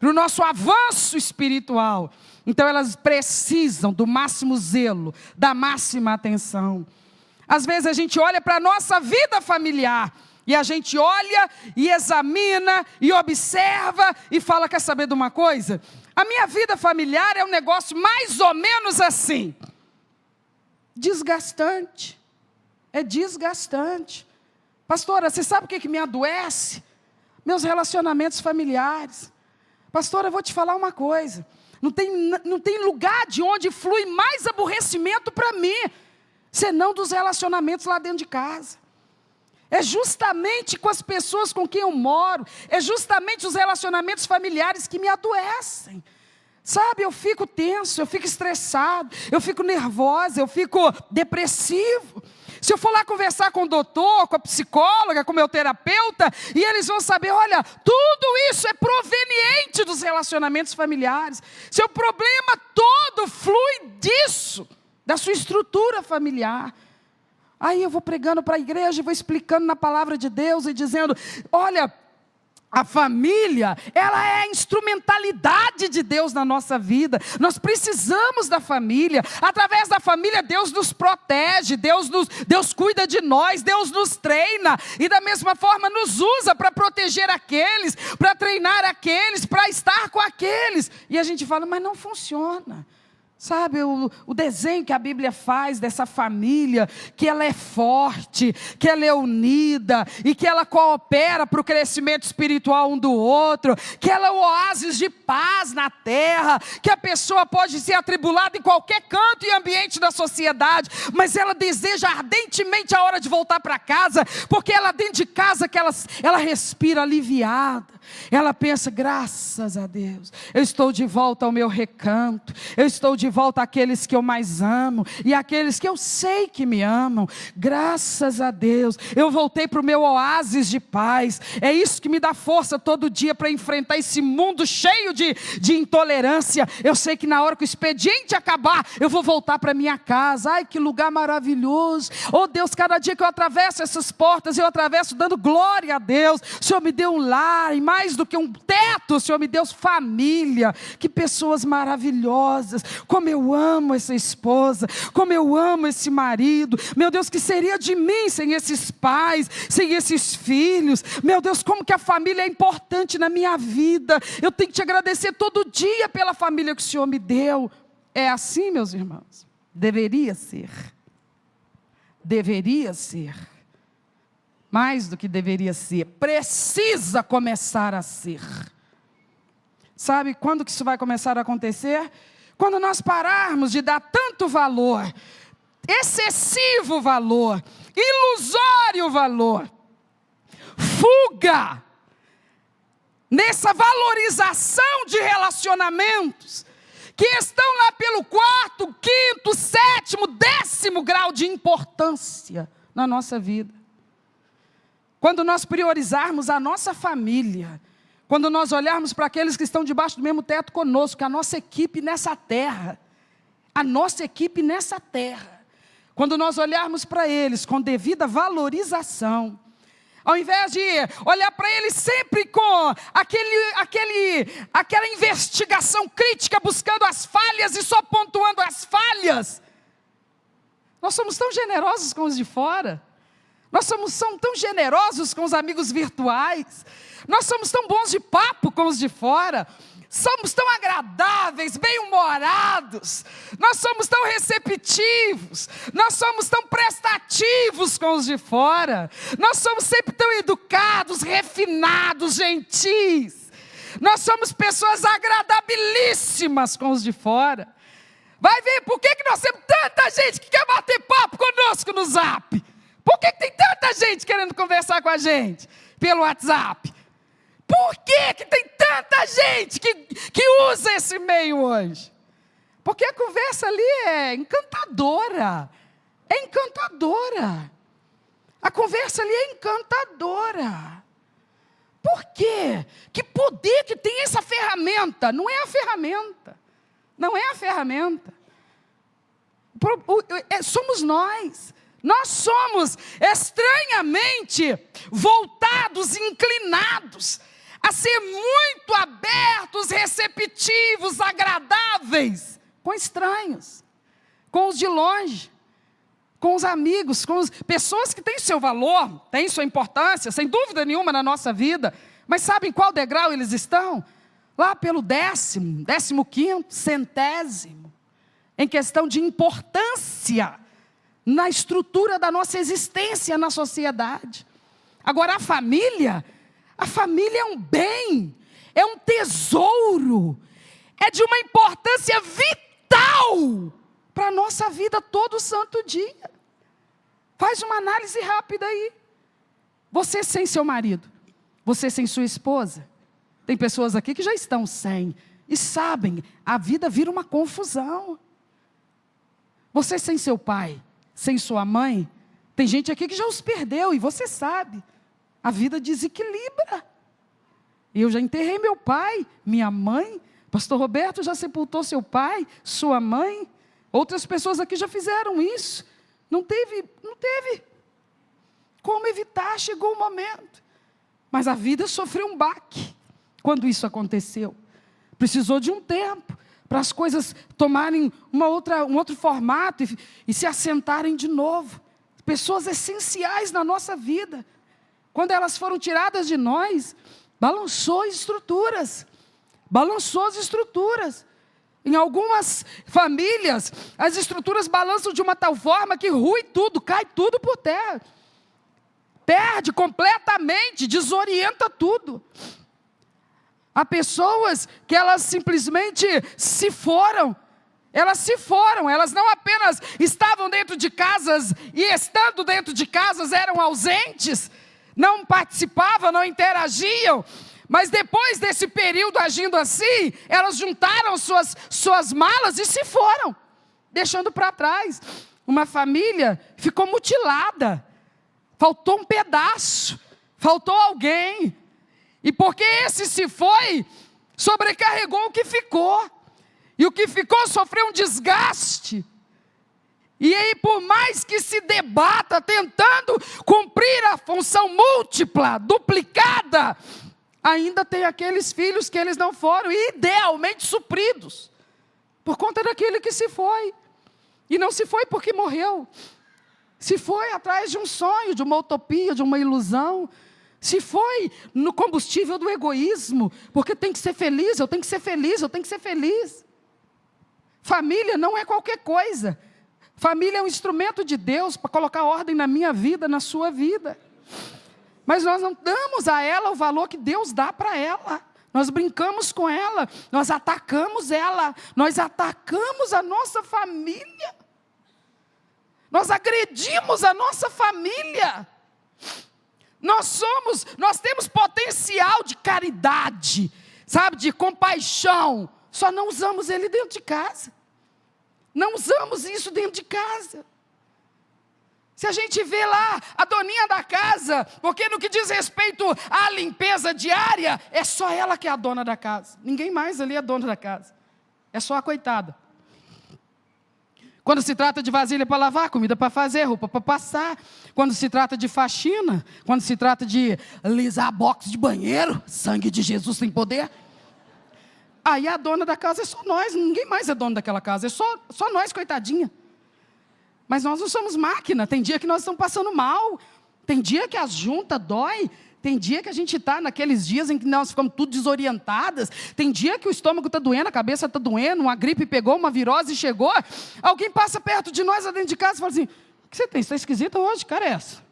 o nosso avanço espiritual. Então, elas precisam do máximo zelo, da máxima atenção. Às vezes a gente olha para a nossa vida familiar, e a gente olha e examina e observa e fala, quer saber de uma coisa? A minha vida familiar é um negócio mais ou menos assim. Desgastante. É desgastante. Pastora, você sabe o que me adoece? Meus relacionamentos familiares. Pastora, eu vou te falar uma coisa. Não tem lugar de onde flui mais aborrecimento para mim, senão dos relacionamentos lá dentro de casa. É justamente com as pessoas com quem eu moro, é justamente os relacionamentos familiares que me adoecem. Sabe, eu fico tenso, eu fico estressado, eu fico nervosa, eu fico depressivo. Se eu for lá conversar com o doutor, com a psicóloga, com o meu terapeuta, e eles vão saber, olha, tudo isso é proveniente dos relacionamentos familiares. Seu problema todo flui disso, da sua estrutura familiar. Aí eu vou pregando para a igreja, vou explicando na palavra de Deus e dizendo, olha, a família, ela é a instrumentalidade de Deus na nossa vida. Nós precisamos da família. Através da família, Deus nos protege, Deus cuida de nós, Deus nos treina. E da mesma forma nos usa para proteger aqueles, para treinar aqueles, para estar com aqueles. E a gente fala, mas não funciona. Sabe, o desenho que a Bíblia faz dessa família, que ela é forte, que ela é unida, e que ela coopera para o crescimento espiritual um do outro, que ela é o oásis de paz na terra, que a pessoa pode ser atribulada em qualquer canto e ambiente da sociedade, mas ela deseja ardentemente a hora de voltar para casa, porque ela dentro de casa que ela respira aliviada. Ela pensa, graças a Deus, eu estou de volta ao meu recanto, eu estou de volta àqueles que eu mais amo, e àqueles que eu sei que me amam, graças a Deus, eu voltei para o meu oásis de paz. É isso que me dá força todo dia para enfrentar esse mundo cheio de intolerância. Eu sei que na hora que o expediente acabar, eu vou voltar para minha casa. Ai, que lugar maravilhoso, oh Deus, cada dia que eu atravesso essas portas, eu atravesso dando glória a Deus. O Senhor me deu um lar, e mais do que um teto, o Senhor me deu família. Que pessoas maravilhosas, como eu amo essa esposa, como eu amo esse marido. Meu Deus, que seria de mim sem esses pais, sem esses filhos? Meu Deus, como que a família é importante na minha vida. Eu tenho que te agradecer todo dia pela família que o Senhor me deu. É assim, meus irmãos? Deveria ser. Deveria ser. Mais do que deveria ser, precisa começar a ser. Sabe quando que isso vai começar a acontecer? Quando nós pararmos de dar tanto valor, excessivo valor, ilusório valor, fuga, nessa valorização de relacionamentos, que estão lá pelo 4º, 5º, 7º, 10º grau de importância na nossa vida. Quando nós priorizarmos a nossa família, quando nós olharmos para aqueles que estão debaixo do mesmo teto conosco, a nossa equipe nessa terra, quando nós olharmos para eles com devida valorização, ao invés de olhar para eles sempre com aquela investigação crítica, buscando as falhas e só pontuando as falhas, nós somos tão generosos com os de fora. Nós somos tão generosos com os amigos virtuais. Nós somos tão bons de papo com os de fora. Somos tão agradáveis, bem-humorados. Nós somos tão receptivos. Nós somos tão prestativos com os de fora. Nós somos sempre tão educados, refinados, gentis. Nós somos pessoas agradabilíssimas com os de fora. Vai ver por que nós temos tanta gente que quer bater papo conosco no Zap. Por que tem tanta gente querendo conversar com a gente pelo WhatsApp? Por que tem tanta gente que usa esse meio hoje? Porque a conversa ali é encantadora. É encantadora. A conversa ali é encantadora. Por quê? Que poder que tem essa ferramenta? Não é a ferramenta. Não é a ferramenta. Somos nós. Nós somos estranhamente voltados, inclinados a ser muito abertos, receptivos, agradáveis com estranhos, com os de longe, com os amigos, com as pessoas que têm seu valor, têm sua importância, sem dúvida nenhuma na nossa vida, mas sabem qual degrau eles estão? Lá pelo 10º, 15º, 100º, em questão de importância na estrutura da nossa existência na sociedade. Agora a família é um bem, é um tesouro, é de uma importância vital para a nossa vida todo santo dia. Faz uma análise rápida aí. Você sem seu marido, você sem sua esposa. Tem pessoas aqui que já estão sem e sabem, a vida vira uma confusão. Você sem seu pai, sem sua mãe, tem gente aqui que já os perdeu, e você sabe, a vida desequilibra. Eu já enterrei meu pai, minha mãe, pastor Roberto já sepultou seu pai, sua mãe, outras pessoas aqui já fizeram isso, não teve como evitar, chegou o momento, mas a vida sofreu um baque, quando isso aconteceu, precisou de um tempo, para as coisas tomarem um outro formato e se assentarem de novo. Pessoas essenciais na nossa vida. Quando elas foram tiradas de nós, balançou as estruturas. Em algumas famílias, as estruturas balançam de uma tal forma que rui tudo, cai tudo por terra. Perde completamente, desorienta tudo. Há pessoas que elas simplesmente se foram. Elas não apenas estavam dentro de casas e estando dentro de casas eram ausentes, não participavam, não interagiam. Mas depois desse período agindo assim, elas juntaram suas malas e se foram, deixando para trás. Uma família ficou mutilada, faltou um pedaço, faltou alguém. E porque esse se foi, sobrecarregou o que ficou. E o que ficou sofreu um desgaste. E aí, por mais que se debata, tentando cumprir a função múltipla, duplicada, ainda tem aqueles filhos que eles não foram idealmente supridos, por conta daquele que se foi. E não se foi porque morreu. Se foi atrás de um sonho, de uma utopia, de uma ilusão. Se foi no combustível do egoísmo, porque tem que ser feliz, eu tenho que ser feliz, eu tenho que ser feliz. Família não é qualquer coisa. Família é um instrumento de Deus para colocar ordem na minha vida, na sua vida. Mas nós não damos a ela o valor que Deus dá para ela. Nós brincamos com ela, nós atacamos ela, nós atacamos a nossa família. Nós agredimos a nossa família. Nós temos potencial de caridade, sabe, de compaixão, só não usamos ele dentro de casa. Não usamos isso dentro de casa. Se a gente vê lá a doninha da casa, porque no que diz respeito à limpeza diária, é só ela que é a dona da casa. Ninguém mais ali é dona da casa. É só a coitada. Quando se trata de vasilha para lavar, comida para fazer, roupa para passar. Quando se trata de faxina, quando se trata de lisar box de banheiro, sangue de Jesus tem poder. Aí a dona da casa é só nós, ninguém mais é dono daquela casa, é só nós, coitadinha. Mas nós não somos máquina, tem dia que nós estamos passando mal, tem dia que a junta dói, tem dia que a gente está naqueles dias em que nós ficamos tudo desorientadas, tem dia que o estômago está doendo, a cabeça está doendo, uma gripe pegou, uma virose chegou, alguém passa perto de nós lá dentro de casa e fala assim, o que você tem? Você está esquisita hoje? Cara, é essa?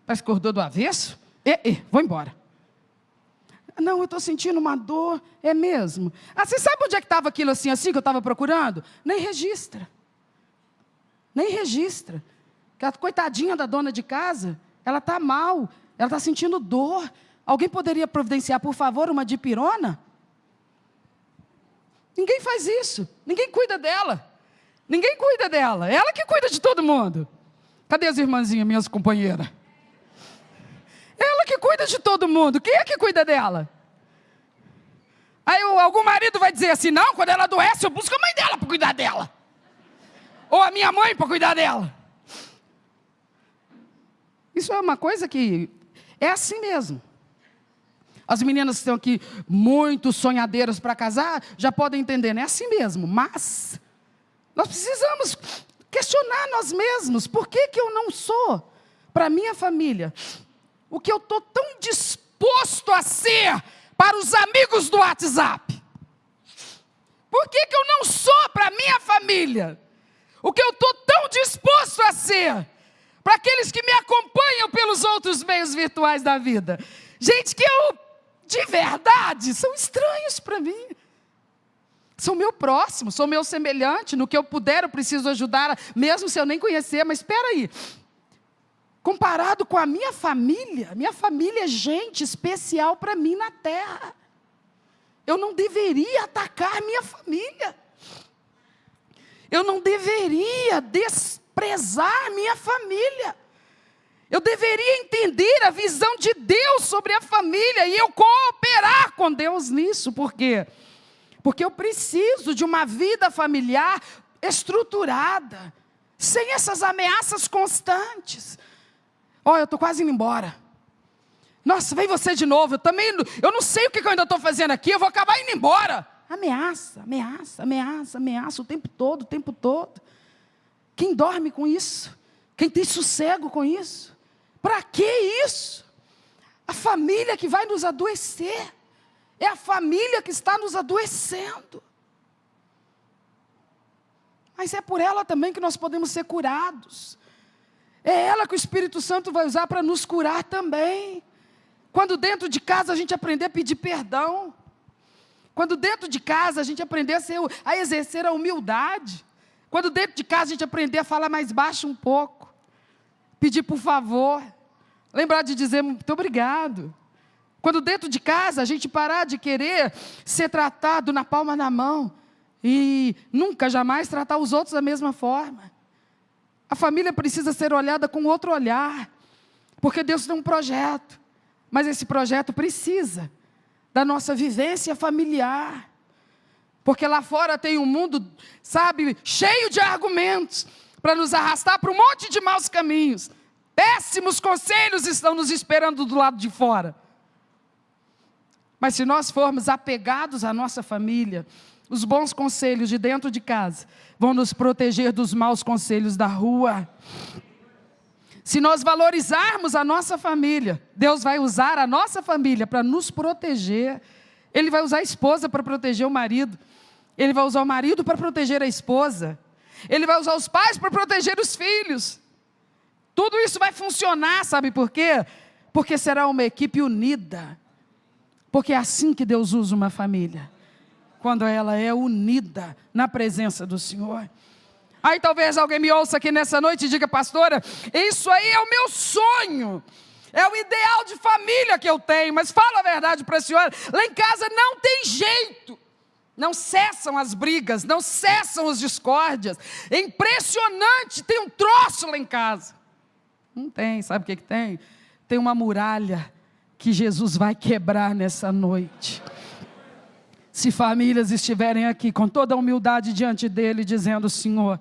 Parece que acordou do avesso? Vou embora. Não, eu estou sentindo uma dor, é mesmo. Você sabe onde é que estava aquilo assim que eu estava procurando? Nem registra. Nem registra. Que a coitadinha da dona de casa, ela está mal, ela está sentindo dor. Alguém poderia providenciar, por favor, uma dipirona? Ninguém faz isso, ninguém cuida dela. Ninguém cuida dela, ela que cuida de todo mundo. Cadê as irmãzinhas, minhas companheiras? Ela que cuida de todo mundo. Quem é que cuida dela? Aí algum marido vai dizer assim, não, quando ela adoece, eu busco a mãe dela para cuidar dela. Ou a minha mãe para cuidar dela. Isso é uma coisa que é assim mesmo. As meninas que estão aqui muito sonhadeiras para casar, já podem entender, não é assim mesmo. Mas nós precisamos questionar nós mesmos. Por que eu não sou para a minha família o que eu estou tão disposto a ser para os amigos do WhatsApp? Por que eu não sou para a minha família o que eu estou tão disposto a ser para aqueles que me acompanham pelos outros meios virtuais da vida? Gente que de verdade, são estranhos para mim. São meu próximo, são meu semelhante, no que eu puder eu preciso ajudar, mesmo se eu nem conhecer, mas espera aí. Comparado com a minha família é gente especial para mim na terra. Eu não deveria atacar a minha família. Eu não deveria desprezar a minha família. Eu deveria entender a visão de Deus sobre a família e eu cooperar com Deus nisso. Por quê? Porque eu preciso de uma vida familiar estruturada, sem essas ameaças constantes. Eu estou quase indo embora. Nossa, vem você de novo. Eu não sei o que eu ainda estou fazendo aqui. Eu vou acabar indo embora. Ameaça, ameaça, ameaça, ameaça o tempo todo, o tempo todo. Quem dorme com isso? Quem tem sossego com isso? Para que isso? A família que vai nos adoecer. É a família que está nos adoecendo. Mas é por ela também que nós podemos ser curados. É ela que o Espírito Santo vai usar para nos curar também. Quando dentro de casa a gente aprender a pedir perdão. Quando dentro de casa a gente aprender a exercer a humildade. Quando dentro de casa a gente aprender a falar mais baixo um pouco. Pedir por favor. Lembrar de dizer muito obrigado. Quando dentro de casa a gente parar de querer ser tratado na palma da mão. E nunca, jamais tratar os outros da mesma forma. A família precisa ser olhada com outro olhar. Porque Deus tem um projeto. Mas esse projeto precisa da nossa vivência familiar. Porque lá fora tem um mundo, sabe, cheio de argumentos para nos arrastar para um monte de maus caminhos. Péssimos conselhos estão nos esperando do lado de fora. Mas se nós formos apegados à nossa família, os bons conselhos de dentro de casa vão nos proteger dos maus conselhos da rua. Se nós valorizarmos a nossa família, Deus vai usar a nossa família para nos proteger. Ele vai usar a esposa para proteger o marido. Ele vai usar o marido para proteger a esposa. Ele vai usar os pais para proteger os filhos. Tudo isso vai funcionar, sabe por quê? Porque será uma equipe unida. Porque é assim que Deus usa uma família. Quando ela é unida na presença do Senhor. Aí talvez alguém me ouça aqui nessa noite e diga: pastora, isso aí é o meu sonho. É o ideal de família que eu tenho. Mas fala a verdade para a senhora. Lá em casa não tem jeito. Não cessam as brigas, não cessam as discórdias. É impressionante, tem um troço lá em casa. Não tem, sabe o que tem? Tem uma muralha que Jesus vai quebrar nessa noite. Se famílias estiverem aqui com toda a humildade diante dele, dizendo: Senhor,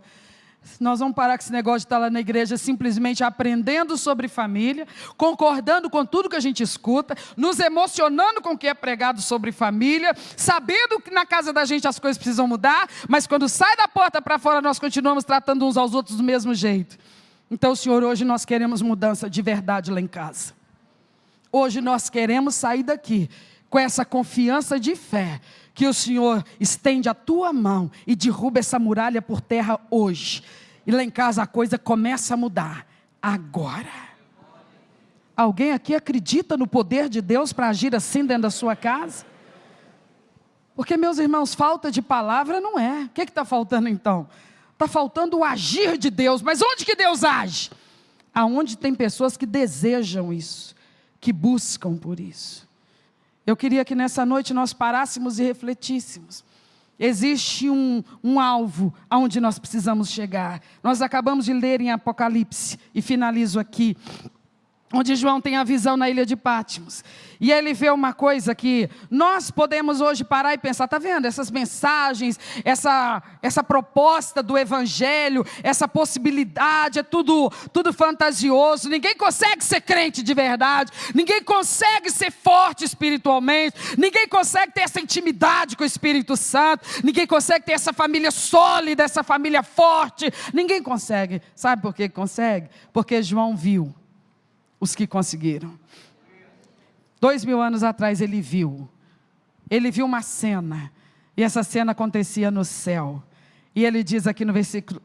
nós vamos parar com esse negócio de estar lá na igreja simplesmente aprendendo sobre família, concordando com tudo que a gente escuta, nos emocionando com o que é pregado sobre família, sabendo que na casa da gente as coisas precisam mudar, mas quando sai da porta para fora nós continuamos tratando uns aos outros do mesmo jeito. Então, Senhor, hoje nós queremos mudança de verdade lá em casa. Hoje nós queremos sair daqui com essa confiança de fé, que o Senhor estende a tua mão e derruba essa muralha por terra hoje. E lá em casa a coisa começa a mudar agora. Alguém aqui acredita no poder de Deus para agir assim dentro da sua casa? Porque, meus irmãos, falta de palavra não é. O que está faltando então? Está faltando o agir de Deus. Mas onde que Deus age? Aonde tem pessoas que desejam isso, que buscam por isso. Eu queria que nessa noite nós parássemos e refletíssemos. Existe um alvo aonde nós precisamos chegar. Nós acabamos de ler em Apocalipse, e finalizo aqui, onde João tem a visão na ilha de Patmos. E ele vê uma coisa que nós podemos hoje parar e pensar: está vendo? Essas mensagens, essa proposta do evangelho, essa possibilidade, é tudo fantasioso. Ninguém consegue ser crente de verdade. Ninguém consegue ser forte espiritualmente. Ninguém consegue ter essa intimidade com o Espírito Santo. Ninguém consegue ter essa família sólida, essa família forte. Ninguém consegue. Sabe por que consegue? Porque João viu os que conseguiram. 2000 anos atrás ele viu uma cena, e essa cena acontecia no céu, e ele diz aqui no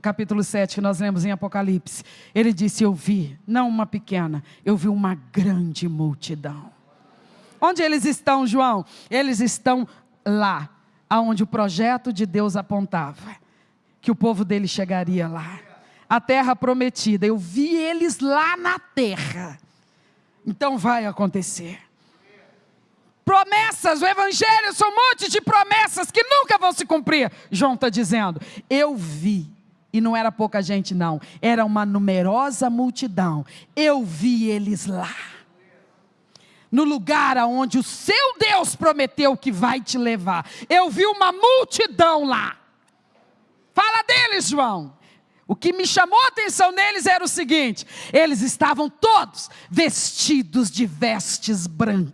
capítulo 7, que nós lemos em Apocalipse, ele disse: eu vi, não uma pequena, eu vi uma grande multidão. Onde eles estão, João? Eles estão lá, aonde o projeto de Deus apontava, que o povo dele chegaria lá, a terra prometida. Eu vi eles lá na terra. Então vai acontecer. Promessas, o evangelho são um monte de promessas que nunca vão se cumprir. João está dizendo: eu vi, e não era pouca gente não, era uma numerosa multidão. Eu vi eles lá, no lugar aonde o seu Deus prometeu que vai te levar. Eu vi uma multidão lá. Fala deles, João. O que me chamou a atenção neles era o seguinte: eles estavam todos vestidos de vestes brancas.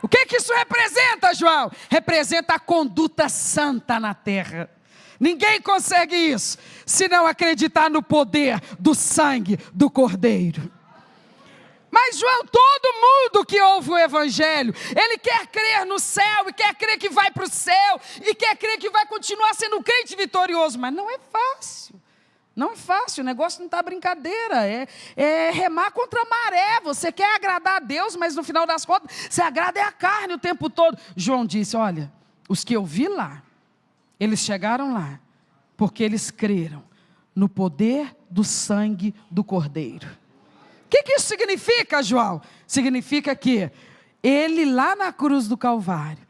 O que isso representa, João? Representa a conduta santa na terra. Ninguém consegue isso se não acreditar no poder do sangue do Cordeiro. Mas João, todo mundo que ouve o evangelho, ele quer crer no céu, e quer crer que vai para o céu, e quer crer que vai continuar sendo um crente vitorioso, mas não é fácil. Não é fácil, o negócio não está brincadeira, é remar contra a maré. Você quer agradar a Deus, mas no final das contas, você agrada a carne o tempo todo. João disse, olha, os que eu vi lá, eles chegaram lá, porque eles creram no poder do sangue do Cordeiro. O que isso significa, João? Significa que ele lá na cruz do Calvário,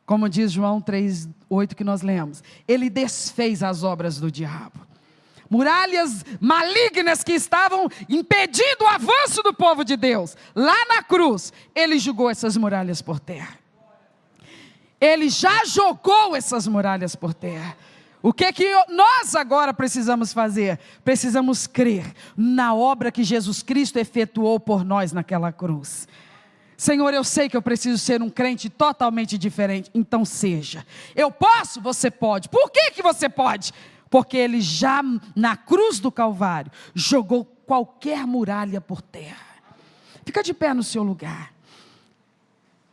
como diz João 3:8 que nós lemos, ele desfez as obras do diabo. Muralhas malignas que estavam impedindo o avanço do povo de Deus. Lá na cruz, ele jogou essas muralhas por terra. Ele já jogou essas muralhas por terra. O que nós agora precisamos fazer? Precisamos crer na obra que Jesus Cristo efetuou por nós naquela cruz. Senhor, eu sei que eu preciso ser um crente totalmente diferente. Então seja. Eu posso? Você pode. Por que você pode? Porque ele já na cruz do Calvário jogou qualquer muralha por terra. Fica de pé no seu lugar.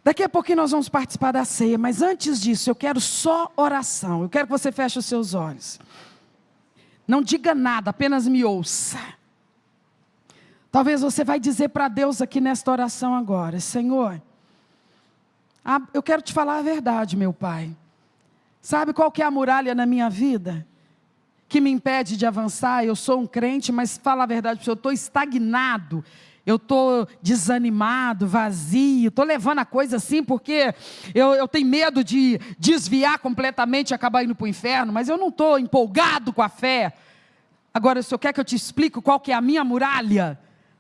Daqui a pouquinho nós vamos participar da ceia, mas antes disso eu quero só oração. Eu quero que você feche os seus olhos. Não diga nada, apenas me ouça. Talvez você vai dizer para Deus aqui nesta oração agora, Senhor, eu quero te falar a verdade, meu Pai. Sabe qual que é a muralha na minha vida? Que me impede de avançar? Eu sou um crente, mas fala a verdade, eu estou estagnado. Eu estou desanimado, vazio, estou levando a coisa assim porque eu tenho medo de desviar completamente e acabar indo para o inferno, mas eu não estou empolgado com a fé. Agora, se o Senhor quer que eu te explique qual que é a minha muralha,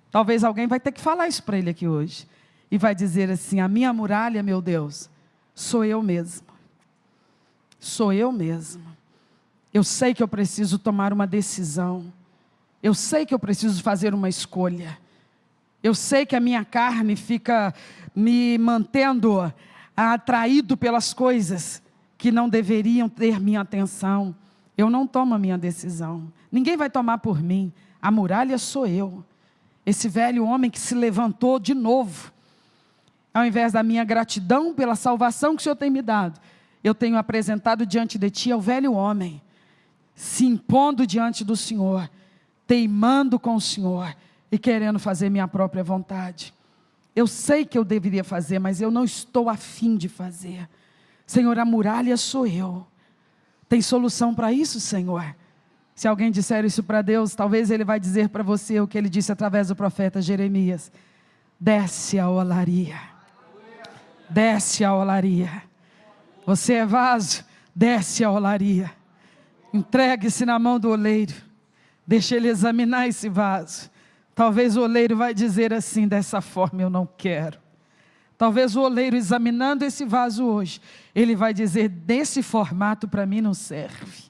talvez alguém vai ter que falar isso para ele aqui hoje. E vai dizer assim, a minha muralha, meu Deus, sou eu mesmo. Sou eu mesmo. Eu sei que eu preciso tomar uma decisão. Eu sei que eu preciso fazer uma escolha. Eu sei que a minha carne fica me mantendo atraído pelas coisas que não deveriam ter minha atenção. Eu não tomo a minha decisão. Ninguém vai tomar por mim. A muralha sou eu. Esse velho homem que se levantou de novo. Ao invés da minha gratidão pela salvação que o Senhor tem me dado, eu tenho apresentado diante de Ti ao velho homem, se impondo diante do Senhor, teimando com o Senhor e querendo fazer minha própria vontade. Eu sei que eu deveria fazer, mas eu não estou afim de fazer. Senhor, a muralha sou eu. Tem solução para isso, Senhor? Se alguém disser isso para Deus, talvez Ele vai dizer para você o que Ele disse através do profeta Jeremias. Desce a olaria. Desce a olaria. Você é vaso, desce a olaria. Entregue-se na mão do oleiro. Deixa ele examinar esse vaso. Talvez o oleiro vai dizer assim, dessa forma eu não quero. Talvez o oleiro examinando esse vaso hoje, ele vai dizer, desse formato para mim não serve.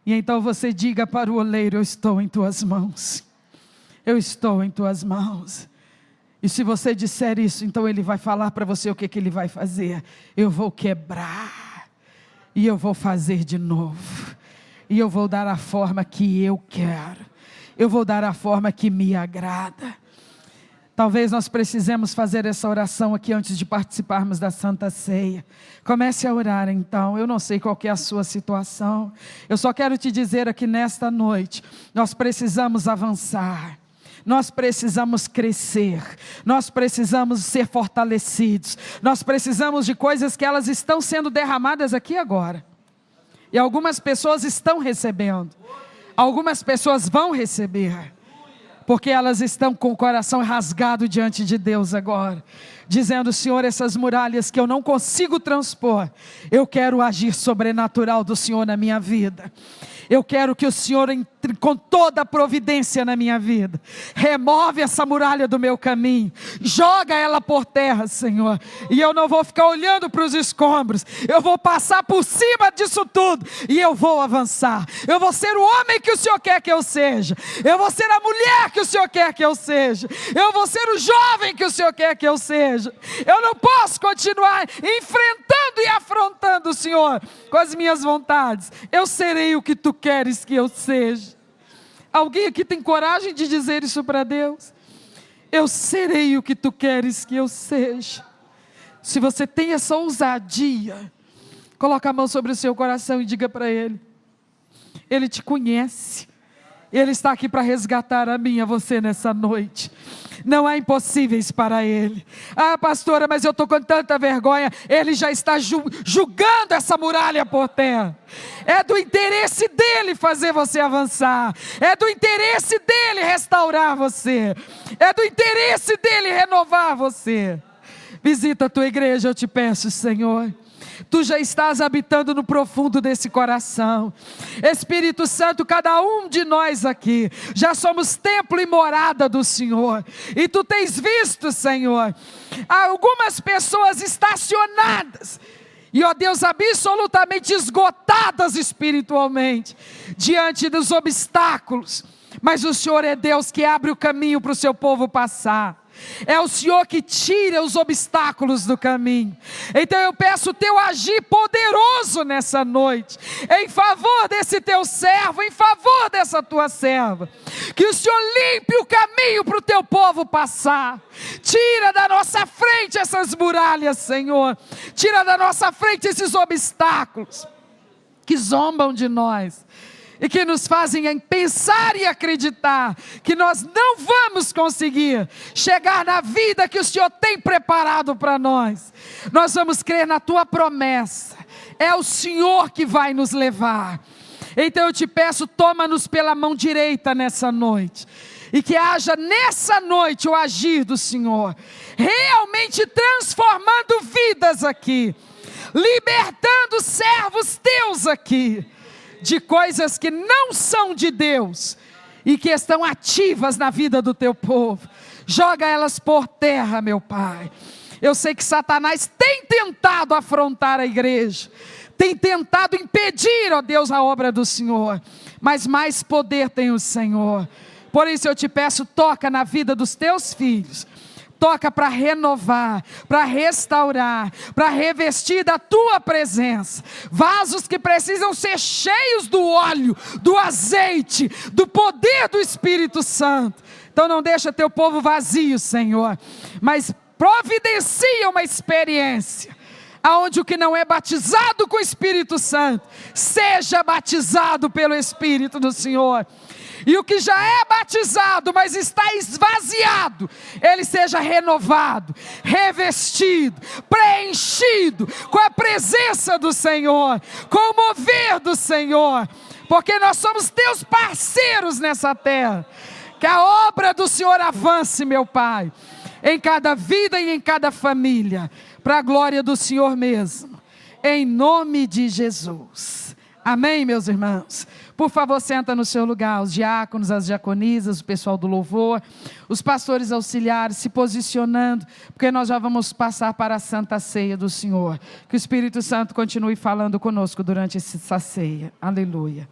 E então você diga para o oleiro, eu estou em tuas mãos. Eu estou em tuas mãos. E se você disser isso, então ele vai falar para você o que ele vai fazer. Eu vou quebrar. E eu vou fazer de novo. E eu vou dar a forma que eu quero. Eu vou dar a forma que me agrada. Talvez nós precisemos fazer essa oração aqui antes de participarmos da Santa Ceia. Comece a orar então. Eu não sei qual que é a sua situação. Eu só quero te dizer aqui nesta noite, nós precisamos avançar. Nós precisamos crescer, nós precisamos ser fortalecidos, nós precisamos de coisas que elas estão sendo derramadas aqui agora. E algumas pessoas estão recebendo, algumas pessoas vão receber, porque elas estão com o coração rasgado diante de Deus agora, dizendo, Senhor, essas muralhas que eu não consigo transpor, eu quero agir sobrenatural do Senhor na minha vida. Eu quero que o Senhor entre com toda a providência na minha vida. Remove essa muralha do meu caminho. Joga ela por terra, Senhor. E eu não vou ficar olhando para os escombros. Eu vou passar por cima disso tudo. E eu vou avançar. Eu vou ser o homem que o Senhor quer que eu seja. Eu vou ser a mulher que o Senhor quer que eu seja. Eu vou ser o jovem que o Senhor quer que eu seja. Eu não posso continuar enfrentando e afrontando o Senhor com as minhas vontades. Eu serei o que Tu queres que eu seja. Alguém aqui tem coragem de dizer isso para Deus? Eu serei o que tu queres que eu seja. Se você tem essa ousadia, coloca a mão sobre o seu coração e diga para Ele. Ele te conhece. Ele está aqui para resgatar a mim e a você nessa noite. Não há impossíveis para Ele. Ah, pastora, mas eu estou com tanta vergonha. Ele já está julgando essa muralha por terra. É do interesse dEle fazer você avançar. É do interesse dEle restaurar você. É do interesse dEle renovar você. Visita a tua igreja, eu te peço, Senhor. Tu já estás habitando no profundo desse coração. Espírito Santo, cada um de nós aqui, já somos templo e morada do Senhor. E Tu tens visto, Senhor, algumas pessoas estacionadas. E, ó Deus, absolutamente esgotadas espiritualmente, diante dos obstáculos. Mas o Senhor é Deus que abre o caminho para o seu povo passar. É o Senhor que tira os obstáculos do caminho. Então eu peço o teu agir poderoso nessa noite, em favor desse teu servo, em favor dessa tua serva. Que o Senhor limpe o caminho para o teu povo passar. Tira da nossa frente essas muralhas, Senhor. Tira da nossa frente esses obstáculos que zombam de nós e que nos fazem pensar e acreditar que nós não vamos conseguir chegar na vida que o Senhor tem preparado para nós. Nós vamos crer na Tua promessa. É o Senhor que vai nos levar. Então eu te peço, toma-nos pela mão direita nessa noite. E que haja nessa noite o agir do Senhor, realmente transformando vidas aqui, libertando servos Teus aqui, de coisas que não são de Deus e que estão ativas na vida do Teu povo. Joga elas por terra, meu Pai. Eu sei que Satanás tem tentado afrontar a igreja, tem tentado impedir, ó Deus, a obra do Senhor, mas mais poder tem o Senhor. Por isso eu te peço, toca na vida dos Teus filhos. Toca para renovar, para restaurar, para revestir da Tua presença. Vasos que precisam ser cheios do óleo, do azeite, do poder do Espírito Santo. Então não deixa Teu povo vazio, Senhor, mas providencia uma experiência aonde o que não é batizado com o Espírito Santo seja batizado pelo Espírito do Senhor. E o que já é batizado, mas está esvaziado, ele seja renovado, revestido, preenchido com a presença do Senhor, com o mover do Senhor, porque nós somos Teus parceiros nessa terra. Que a obra do Senhor avance, meu Pai, em cada vida e em cada família, para a glória do Senhor mesmo, em nome de Jesus. Amém, meus irmãos? Por favor, senta no seu lugar, os diáconos, as diaconisas, o pessoal do louvor, os pastores auxiliares se posicionando, porque nós já vamos passar para a Santa Ceia do Senhor. Que o Espírito Santo continue falando conosco durante essa ceia. Aleluia.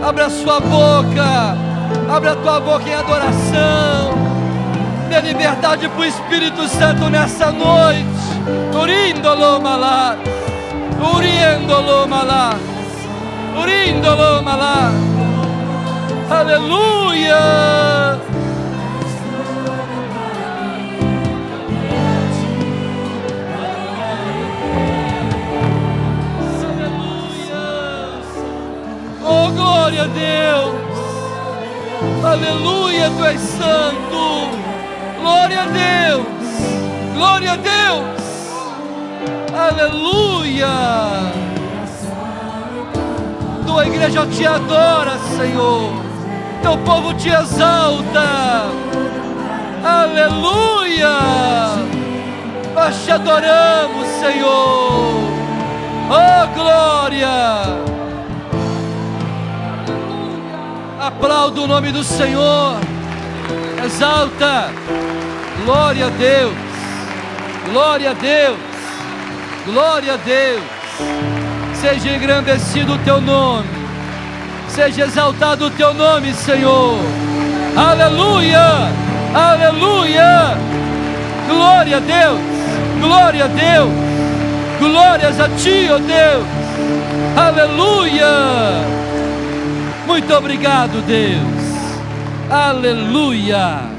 Abra a sua boca, abra a tua boca em adoração. Dê liberdade para o Espírito Santo nessa noite. Urindolo malá, uriendolo malá, urindolo malá. Aleluia. Oh, glória a Deus. Aleluia, Tu és santo. Glória a Deus. Glória a Deus. Aleluia. Tua igreja te adora, Senhor. Teu povo te exalta. Aleluia. Nós te adoramos, Senhor. Oh, glória. Aplauda o nome do Senhor, exalta, glória a Deus, glória a Deus, glória a Deus. Seja engrandecido o Teu nome, seja exaltado o Teu nome, Senhor. Aleluia, aleluia, glória a Deus, glória a Deus, glórias a Ti, ó Deus, aleluia. Muito obrigado, Deus. Aleluia.